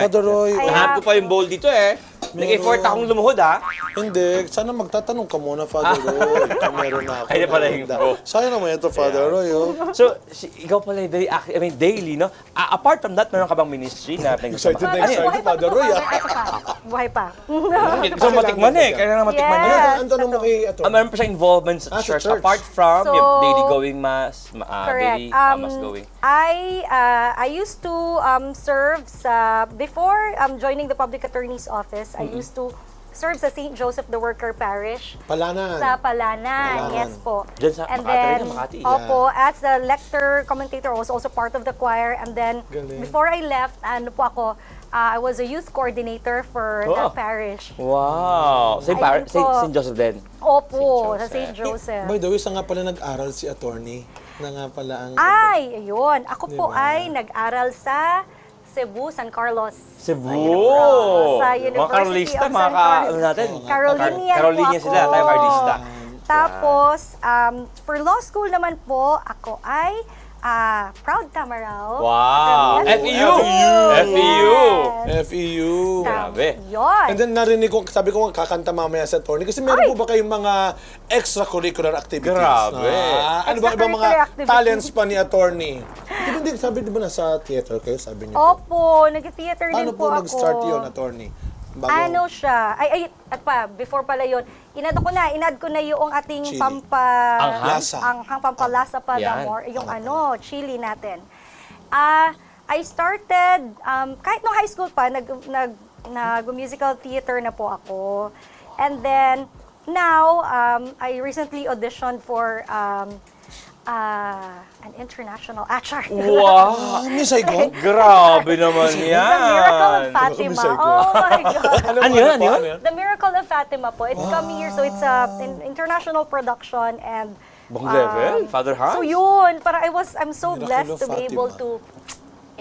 S2: Father Roy.
S3: Ay,
S1: Nahanap ko pa yung bowl dito eh. Nag-effort akong lumuhod ha.
S2: Hindi. Sana magtatanong ka muna, Father Roy. Kung meron na ako.
S1: Kaya pala yung bowl.
S2: Sayang naman ito, Father Roy. Oh.
S1: So, ikaw pala very active, I mean, daily, no? Apart from that, meron ka bang ministry na
S2: Excited na
S1: pinag-usama?
S2: excited, Father Roy.
S3: Buhay pa.
S1: Gusto mo matikman eh. Kaya nga matikman
S3: Yes.
S1: yun.
S2: Ang tanong mo kay Atty.
S1: Meron pa siyang involvement sa
S2: Ah, sa
S1: church.
S2: church.
S1: Apart from
S3: So,
S1: yung daily going mass,
S3: Correct.
S1: daily mass going.
S3: I used to serve sa before joining the public attorney's office. I used to serve sa St. Joseph the Worker Parish
S2: Palanan.
S3: sa Palanan. Yes po.
S1: Diyan sa
S3: And
S1: Makati
S3: then,
S1: rin, Makati.
S3: opo, as the lector commentator, I was also part of the choir. And then,
S2: Galing.
S3: before I left, ano po ako, I was a youth coordinator for
S1: Wow.
S3: the parish.
S1: Wow.
S3: Ayun po.
S1: St. Joseph din.
S3: Opo,
S1: St.
S3: sa St. Joseph.
S2: By the way, saan nga pala nag-aral si Attorney? Na nga pala ang...
S3: Ay, ayun. Ako po
S2: Diba?
S3: ay nag-aral sa Cebu, San Carlos.
S1: Cebu.
S3: Sa
S1: Mga
S3: University
S1: Carolista,
S3: of
S1: mga
S3: San Carlos.
S1: ano natin.
S3: Carolinian
S1: Carolinian
S3: po
S1: sila,
S3: ako.
S1: tayo Carolista.
S3: Tapos, for law school naman po, ako ay proud Tamaraw.
S1: Wow.
S3: From
S1: FEU. FEU.
S3: Yes.
S2: FEU.
S1: Grabe.
S3: Yun.
S2: And then narinig ko, sabi ko kakanta mamaya sa Attorney kasi meron po ba kayong mga extracurricular activities?
S1: Grabe.
S2: Ano ba ibang mga
S3: Extracurricular activities.
S2: talents pa ni Attorney? Di ba, sabi di ba nasa theater kayo, sabi niyo?
S3: Opo, nag-theater
S2: Paano
S3: din po
S2: po
S3: ako.
S2: nag-start yun, Attorney? Bago-
S3: Ano siya? At pa, before pala yun, inad ko na yung ating
S2: Chili. Lasa.
S3: Anghang pampalasa pa
S1: Yan.
S3: more, yung chili natin. I started, kahit nung high school pa, nag-musical theater na po ako. And then, now, I recently auditioned for an international actor.
S1: Wow.
S2: Miss Saigon?
S1: Grabe naman
S3: The
S1: yan.
S3: Miracle of Fatima.
S2: Miss Saigon.
S3: Oh my God.
S1: Ano yun? Ano yun?
S3: The Miracle of Fatima po. It's coming here, so it's an international production and
S1: Bang level? Father Hans?
S3: so yun, parang I'm so
S2: Miracle
S3: blessed
S2: of
S3: to be able
S2: Fatima.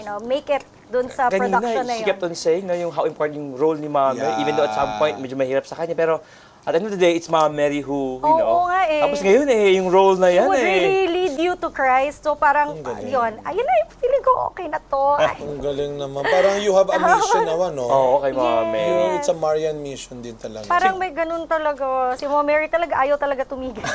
S3: to, make it dun sa
S1: Kanina,
S3: production na
S1: she
S3: yun.
S1: kept on saying na yung how important yung role ni Mama Mary,
S2: Yeah.
S1: even though at some point medyo mahirap sa kanya, pero at the end of the day, it's Mama Mary who, you
S3: Oo
S1: know.
S3: nga eh.
S1: Tapos ngayon yung role na
S3: It
S1: yan
S3: would
S1: eh.
S3: really lead you to Christ. So parang,
S2: galing.
S3: yun. Ayun na, yung feeling ko, okay na to. Ay,
S2: Ang galing naman. Parang you have a mission naman, no?
S1: Oo, kay Mama Mary.
S2: It's a Marian mission din talaga.
S3: parang may ganun talaga. Si Mama Mary talaga, ayaw talaga tumigil.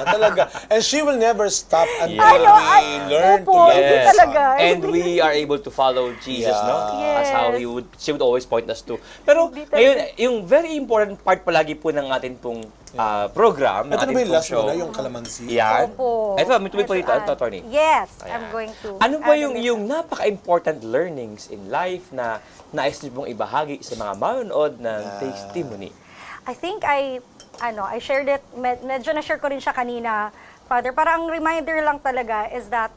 S2: Talaga. And she will never stop until
S1: Yeah.
S2: we learn to
S3: Opo,
S2: love
S3: hindi
S2: her
S3: talaga.
S2: son.
S1: And we are able to follow Jesus,
S2: Yeah.
S1: no? That's how she would always point us to. Pero
S3: Hindi talaga.
S1: ngayon, yung very important part palagi po ng atin pong program, ng
S2: Ito na
S1: ating
S2: ba yung
S1: pong
S2: last
S1: show.
S2: mo na, yung kalamansi?
S1: Yan.
S3: Opo.
S1: Ito, may tuloy pa dito,
S3: Yes,
S1: attorney.
S3: Yes,
S1: Ayan.
S3: I'm going to.
S1: Ano ba
S3: add
S1: yung
S3: a little.
S1: yung napaka-important learnings in life na nais niyo pong ibahagi sa mga manonood ng testimony?
S3: I think I shared it, medyo na-share ko rin siya kanina, Father. Parang reminder lang talaga is that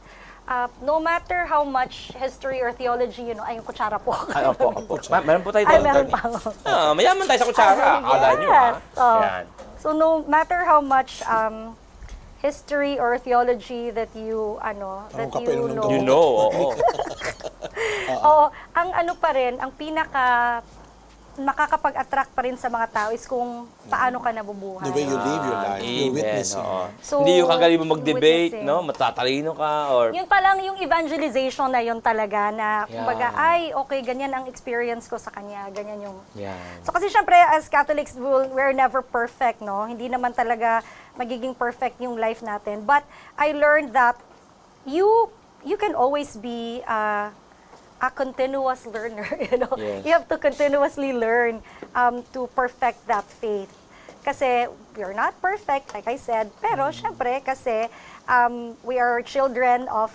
S3: no matter how much history or theology, ay yung kutsara po.
S1: Ay, opo. Meron po tayo
S3: Ay,
S1: doon,
S3: meron
S1: attorney.
S3: pa.
S1: Mayaman tayo sa kutsara. Akala nyo, ha?
S3: Yes. Oh.
S1: Yan.
S3: So no matter how much history or theology that you
S2: kape ng
S3: know.
S1: You know, oo.
S3: Oo, ang pa rin, ang pinaka makakapag-attract pa rin sa mga tao is kung paano ka nabubuhay.
S2: The way you live your life, you're
S1: Amen,
S2: witnessing.
S1: oo.
S3: So,
S1: Hindi yung kagaling mo mag-debate,
S3: witnessing.
S1: no? Matatalino ka, or...
S3: Yun pa lang yung evangelization na yun talaga na
S1: Yeah.
S3: kumbaga, ay, okay, ganyan ang experience ko sa kanya, ganyan yung...
S1: Yan.
S3: So kasi syempre, as Catholics, we're never perfect, no? Hindi naman talaga magiging perfect yung life natin. But I learned that you can always be a continuous learner,
S1: Yes.
S3: You have to continuously learn to perfect that faith. Kasi we're not perfect, like I said, pero syempre kasi we are children of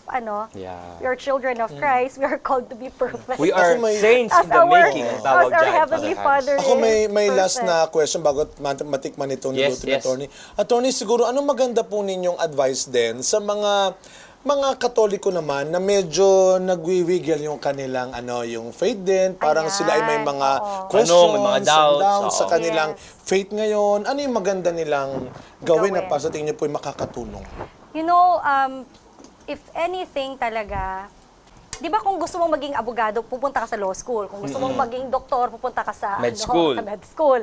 S1: Yeah.
S3: we are children of Christ. We are called to be perfect.
S1: We are
S2: Ako may-
S1: saints in the making, ang tawag
S3: as our
S1: dyan,
S3: Heavenly
S1: Father Hans.
S3: Father
S2: Ako may
S3: is
S2: last
S3: perfect.
S2: na question bago matikman itong
S1: Yes,
S2: niluto ni
S1: yes.
S2: Attorney. Attorney, siguro anong maganda po ninyong advice din sa mga Katoliko naman na medyo nagwiwigil yung kanilang yung faith din, parang
S3: Ayan,
S2: sila ay may mga
S3: oo.
S2: questions,
S1: May mga
S2: and
S1: doubts,
S2: sa
S1: oo.
S2: kanilang
S3: Yes.
S2: faith ngayon. Ano yung maganda nilang gawin na
S3: Gawin.
S2: para sa tingin niyo po ay makakatulong?
S3: You know, if anything talaga, di ba kung gusto mong maging abogado, pupunta ka sa law school. Kung gusto mong maging doktor, pupunta ka sa
S1: Med school.
S3: Sa med school.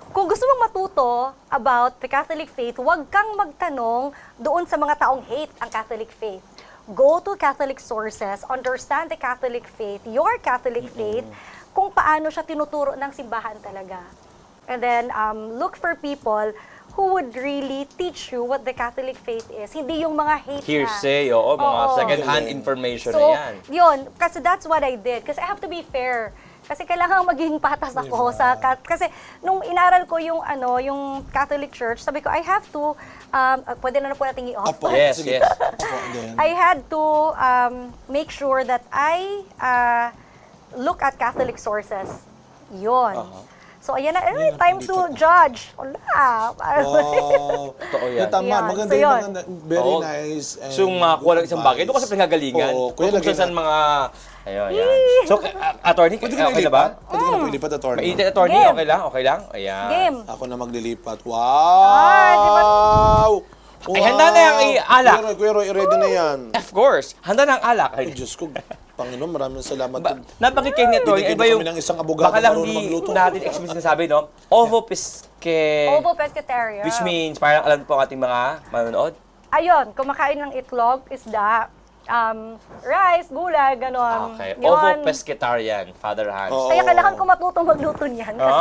S3: Kung gusto mong matuto about the Catholic faith, huwag kang magtanong doon sa mga taong hate ang Catholic faith. Go to Catholic sources, understand the Catholic faith, your Catholic faith, kung paano siya tinuturo ng simbahan talaga. And then, look for people who would really teach you what the Catholic faith is. Hindi yung mga hate
S1: Hearsay,
S3: na.
S1: oo, mga
S3: Oo.
S1: second-hand information
S3: So,
S1: na yan.
S3: yun, kasi that's what I did. Kasi I have to be fair. Kasi kailangan maging patas ako sa kasi nung inaral ko yung yung Catholic Church, sabi ko I have to pwede na po nating i-off.
S2: Apo.
S1: Yes,
S2: Sige.
S1: yes.
S2: Apo, then.
S3: I had to make sure that I look at Catholic sources. Yun. So, ayan na. Time to judge. Wala.
S2: Wow.
S1: Totoo yan.
S2: Tama,
S3: Yan.
S2: maganda
S3: So,
S2: yung
S3: yun.
S2: mga very
S1: Oo.
S2: nice. And
S1: So, yung mga kuha ng isang
S2: good
S1: bagay, doon kasi pinagalingan.
S2: Oo, kuya,
S1: Kung
S2: lagyan
S1: saan
S2: na.
S1: mga... Ayun, yan. So, attorney,
S2: Pwede ka na
S1: okay na ba?
S2: ilipat? Pwede ka na po ilipat, attorney.
S1: Mainit, attorney,
S3: Game.
S1: okay lang? Okay lang? Ayan.
S3: Game.
S2: Ako na maglilipat. Wow!
S3: di ba?
S1: Ay, handa na yung alak.
S2: Kuya Roy, ready na yan.
S1: Of course. Handa na ang alak.
S2: Ay, Diyos ko. Panginoon, maraming salamat.
S1: Nabanggit kayo nito,
S2: Binigyan
S1: iba
S2: mo
S1: yung...
S2: kami ng isang abogado
S1: Baka lang
S2: marunong
S1: di
S2: magluto.
S1: natin explicit na sabi, no? Ovo pisque...
S3: Ovo pescatarian.
S1: Which means, parang alam po ang ating mga manonood.
S3: Ayun, kumakain ng itlog, isda, rice, gulay, ganon.
S1: Okay.
S3: Yun.
S1: Ovo pescatarian, Father Hans.
S2: Oo.
S3: Kaya kailangan ko matutong magluto niyan kasi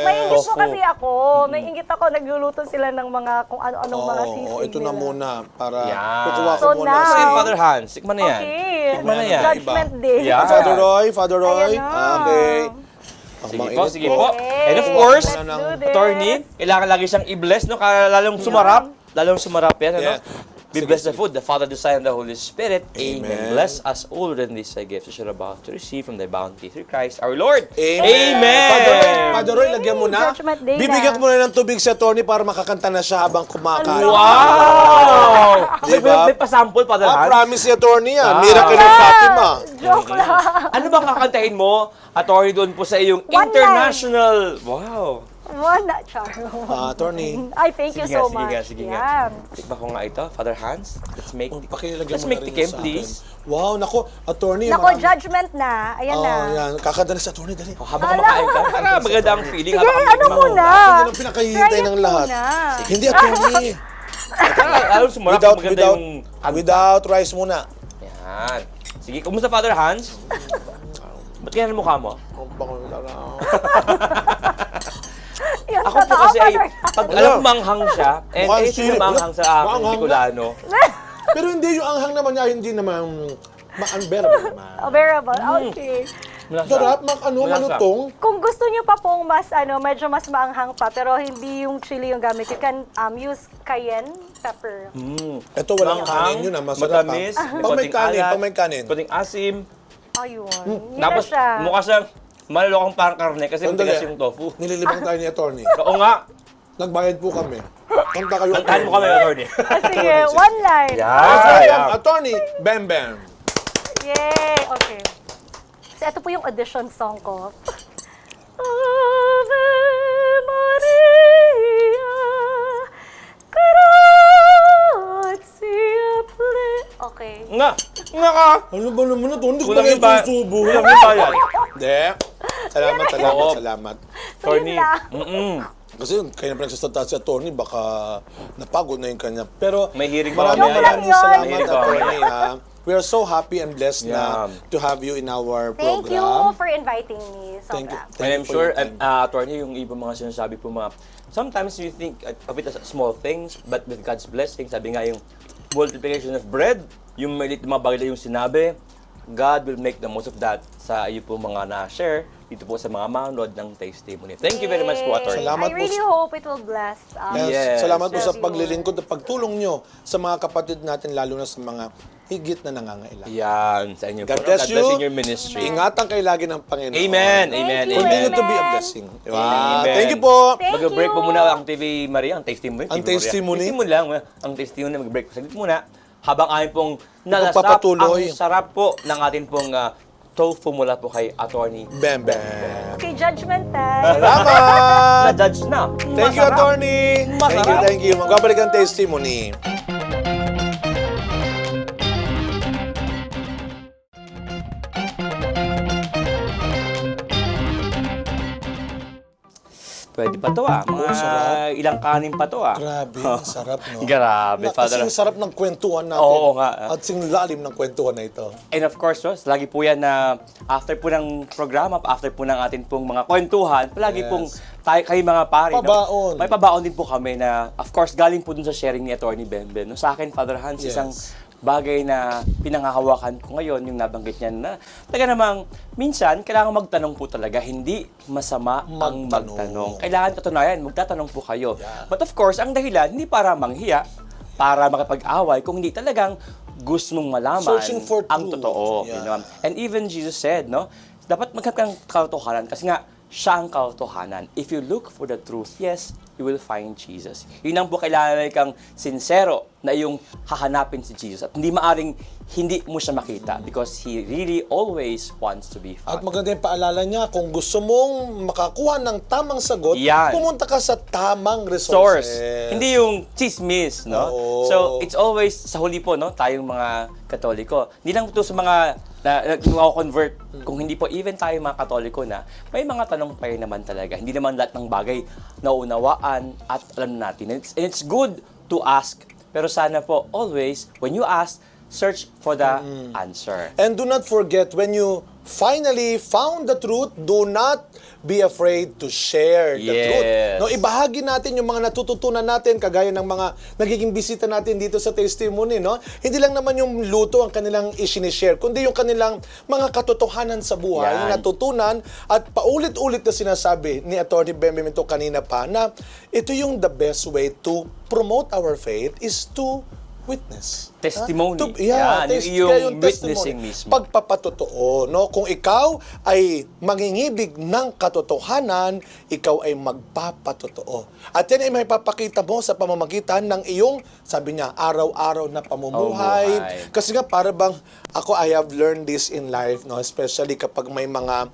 S3: may inggit po
S1: Tofu.
S3: kasi ako. May inggit ako, nagluluto sila ng mga kung ano-anong mga sisig
S2: Oo, ito na
S3: nila.
S2: muna para
S1: Yan.
S2: kukuha ko
S3: So
S2: muna.
S3: now-
S1: Sige, Father Hans. Tikman na yan.
S3: Okay.
S1: Tikman na yan.
S3: Judgment Day.
S1: Yeah.
S2: Father Roy.
S3: Ayan na.
S2: Okay.
S1: Sige
S2: Ang
S1: po,
S2: mainit
S1: sige po.
S3: Okay.
S1: And of course,
S3: Let's do this.
S1: attorney, kailangan lagi siyang i-bless, no? Kaya lalong sumarap. Lalong sumarap yan, ano?
S2: Yeah.
S1: We
S2: Sige,
S1: bless the
S2: sige.
S1: food, the Father, the Son, and the Holy Spirit. Amen.
S2: Amen.
S1: Bless us all in these gifts which are about to receive from thy bounty through Christ our Lord.
S2: Amen. Father Roy, lagyan mo na.
S3: Judgment Day na.
S2: Bibigyan ko muna ng tubig si attorney para makakanta na siya habang kumakain.
S1: Wow!
S2: Diba?
S1: May pasample, Father Hans?
S2: Promise si attorney yan.
S1: Ah.
S2: Miracle of Fatima.
S3: Joke lang.
S1: Ano bang kakantahin mo, attorney, doon po sa iyong
S3: One
S1: international... Wow!
S3: One na, Charo.
S2: Attorney.
S3: Ay, thank you so
S1: sige
S3: much.
S1: nga, sige nga.
S3: Yan.
S1: Tikba ko nga ito, Father Hans. Let's make
S2: Pakilagyan
S1: let's
S2: mo
S1: make
S2: na
S1: the
S2: rin
S1: game,
S2: sa akin.
S1: please.
S2: Wow, nako, attorney.
S3: Nako,
S2: marami-
S3: judgment na. Ayan na.
S2: Yan. Kakanta na si attorney, dali.
S1: Oh, habang kumakain ka, para maganda ang feeling.
S3: Sige,
S1: habang
S3: ano muna?
S2: Yan ang pinakahihintay
S3: Try it
S2: ng lahat.
S3: muna.
S2: Hindi, attorney.
S1: Lalo sumarap,
S2: Without,
S1: maganda
S2: without,
S1: yung...
S2: without rice muna.
S1: Yan. Sige, kumusta, Father Hans? Ba't kaya ang mukha mo?
S2: Ang bango na lang.
S3: Yan,
S1: Ako po
S3: totoo,
S1: kasi ay,
S3: Father.
S1: pag alam mo manghang siya, and
S2: Mukhang
S1: ito
S2: sili.
S1: yung manghang sa akin,
S2: Manghang na.
S1: Bicolano.
S2: Pero hindi yung anghang naman niya, hindi naman ma-unbearable naman.
S3: Bearable. Okay.
S1: Malasa.
S2: Sarap,
S1: Malasa.
S2: manutong.
S3: Kung gusto niyo pa pong mas medyo mas maanghang pa pero hindi yung chili yung gamit, you can use cayenne pepper.
S2: Ito walang
S1: Manghang,
S2: kanin yun, masarap.
S1: matamis,
S2: Pag may kanin, pag may kanin.
S1: konting asim.
S3: Ayun. Yun na
S1: Tapos,
S3: siya.
S1: mukha siyang malalokang parang karne kasi
S2: Sandali.
S1: matigas yung tofu.
S2: Nililibang tayo ni attorney.
S1: Oo nga,
S2: Nagbayad po kami. Kanta kayo.
S1: kantahan mo kami, attorney.
S3: Sige, one line.
S2: Attorney, Bam Bam.
S3: Yay! Okay. So, ito po yung audition song ko. Ave Maria, gratia ple... Okay.
S1: Nga ka!
S2: Ano ba naman ito? Hindi ko
S1: Kulang
S2: pa
S1: yung bayad.
S2: susubo.
S1: Kulang yung bayad.
S2: Hindi. Salamat,
S1: Oo.
S2: salamat.
S3: So, yun
S1: Attorney.
S3: lang.
S2: Kasi kaya na pinagsasalita si attorney, baka napagod na yung kanya. Pero
S1: May hearing pa
S2: maraming
S1: kami.
S2: maraming
S3: Yun.
S2: salamat,
S1: May hearing pa
S2: attorney. We are so happy and blessed na
S1: Yeah.
S2: to have you in our
S3: Thank you
S2: program.
S3: for inviting me.
S2: Thank you.
S3: Sobra.
S1: And I'm
S2: for
S1: sure,
S2: your time.
S1: attorney, yung ibang mga sinasabi po mga, sometimes you think of it as small things, but with God's blessing, sabi nga yung multiplication of bread, yung maliit na mga bagay na yung sinabi, God will make the most of that sa iyo po mga na-share dito po sa mga manood ng testimony. Thank you very much po, attorney.
S2: Salamat
S3: I really
S2: po.
S3: hope it will bless
S2: Yes.
S1: Yes.
S2: Salamat po sa
S3: Yes.
S2: paglilingkod at pagtulong nyo sa mga kapatid natin, lalo na sa mga higit na nangangailangan.
S1: Yan, sa inyo
S2: God
S1: po.
S2: bless
S1: God
S2: you.
S1: bless in your ministry.
S2: Ingatan kayo lagi ng Panginoon.
S1: Amen. Amen.
S3: you.
S2: Continue
S1: Amen.
S2: to be a
S3: Amen.
S2: blessing. Diba?
S1: Amen.
S2: Thank you po.
S3: Thank
S1: Mag-break
S3: you.
S1: po muna ang TV Maria, ang testimony.
S2: Ang
S1: TV Maria.
S2: testimony?
S1: Testimony lang, ang testimony, mag-break po saglit muna. Habang amin pong nalasap,
S2: Magpapatuloy.
S1: ang sarap po ng ating pong tofu mula po kay Attorney.
S2: Bam, bam.
S3: Okay, judgment time.
S2: Salamat!
S1: Na-judge na.
S2: Thank you,
S1: Masarap.
S2: attorney.
S1: Masarap.
S2: Thank you. Magbabalik ang testimony.
S1: Pwede pa to mga
S2: sarap.
S1: ilang kanin pa to
S2: Grabe, ang sarap, no?
S1: Grabe, Father.
S2: Kasing sarap ng kwentuhan natin.
S1: Oo nga.
S2: At sing lalim ng kwentuhan na ito.
S1: And of course, lagi po yan na after po ng programa, after po ng atin pong mga kwentuhan, palagi
S2: Yes.
S1: pong kayo mga pare,
S2: Pabaon.
S1: no? May pabaon din po kami na, of course, galing po dun sa sharing ni Atty. Bembe. No, sa akin, Father Hans,
S2: Yes.
S1: isang bagay na pinangahawakan ko ngayon, yung nabanggit niya na talaga namang minsan, kailangan magtanong po talaga, hindi masama ang magtanong. Kailangan katunayan, magtatanong po kayo.
S2: Yeah.
S1: But of course, ang dahilan, hindi para manghiya, para makipag-away, kung hindi talagang gusto mong malaman
S2: Searching for
S1: ang
S2: truth.
S1: totoo.
S2: Yeah.
S1: You know? And even Jesus said, no, dapat maghanap ka ng katotohanan kasi nga, siya ang katotohanan. If you look for the truth, yes, you will find Jesus. Yun ang po kailangan kang sincero na iyong hahanapin si Jesus. At hindi maaring hindi mo siya makita because He really always wants to be
S2: At
S1: found.
S2: maganda yung paalala niya, kung gusto mong makakuha ng tamang sagot,
S1: Yan.
S2: pumunta ka sa tamang
S1: Source.
S2: resources.
S1: Hindi yung chismis, no?
S2: Oo.
S1: So, it's always, sa huli po, no, tayong mga Katoliko, hindi lang ito sa mga convert kung hindi po even tayo mga Katoliko na, may mga tanong pa rin naman talaga. Hindi naman lahat ng bagay naunawaan at alam natin. And it's good to ask, pero sana po, always, when you ask, search for the answer.
S2: And do not forget, when you finally found the truth, do not be afraid to share the
S1: Yes.
S2: truth. No, ibahagi natin yung mga natututunan natin, kagaya ng mga nagiging bisita natin dito sa testimony, no? Hindi lang naman yung luto ang kanilang isinishare, kundi yung kanilang mga katotohanan sa buhay
S1: Yan.
S2: na natutunan at paulit-ulit na sinasabi ni Atty. Bembe Minto kanina pa na ito yung the best way to promote our faith is to witness.
S1: Testimony.
S2: Yeah,
S1: Yan, yung
S2: kaya
S1: witnessing mismo.
S2: Pagpapatotoo, no? Kung ikaw ay mangingibig ng katotohanan, ikaw ay magpapatotoo. At yan ay may papakita mo sa pamamagitan ng iyong, sabi niya, araw-araw na pamumuhay.
S1: Pamumuhay.
S2: Kasi nga, para bang, I have learned this in life, no? Especially kapag may mga,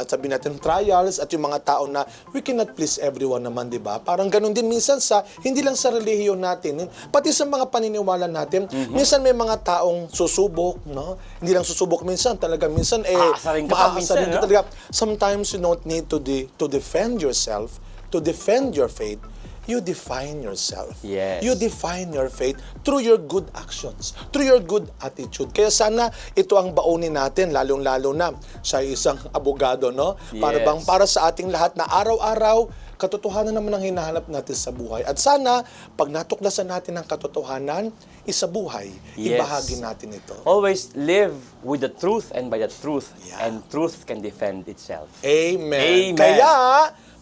S2: sabi natin, trials at yung mga tao na we cannot please everyone naman, di ba? Parang ganun din minsan hindi lang sa relihiyon natin, pati sa mga paniniwala natin. Minsan may mga taong susubok, no? Hindi lang susubok minsan, minsan
S1: Aasarin ka pa minsan, no?
S2: talaga. Sometimes you don't need to defend yourself, to defend your faith. You define yourself.
S1: Yes.
S2: You define your faith through your good actions, through your good attitude. Kaya sana ito ang baunin natin, lalong-lalo na siya ay isang abogado, no?
S1: Yes.
S2: Para sa ating lahat na araw-araw, katotohanan naman ang hinahanap natin sa buhay. At sana, pag natuklasan natin ang katotohanan, isabuhay,
S1: Yes.
S2: ibahagi natin ito.
S1: Always live with the truth and by the truth.
S2: Yeah.
S1: And truth can defend itself.
S2: Amen.
S1: Amen.
S2: Kaya,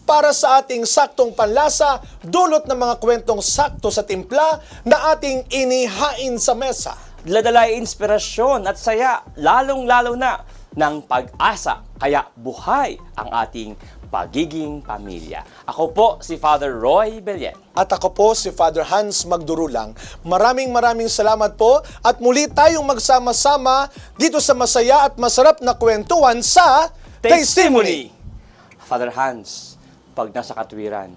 S2: para sa ating saktong panlasa, dulot ng mga kwentong sakto sa timpla na ating inihain sa mesa.
S1: Ladala inspirasyon at saya, lalong-lalo na ng pag-asa. Kaya buhay ang ating pagiging pamilya. Ako po si Father Roy Belien.
S2: At ako po si Father Hans Magdurulang. Maraming salamat po at muli tayong magsama-sama dito sa masaya at masarap na kwentuhan sa Testimony.
S1: Father Hans, pag nasa katwiran,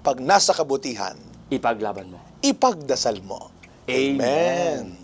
S2: Pag nasa kabutihan,
S1: ipaglaban mo.
S2: ipagdasal mo.
S1: Amen.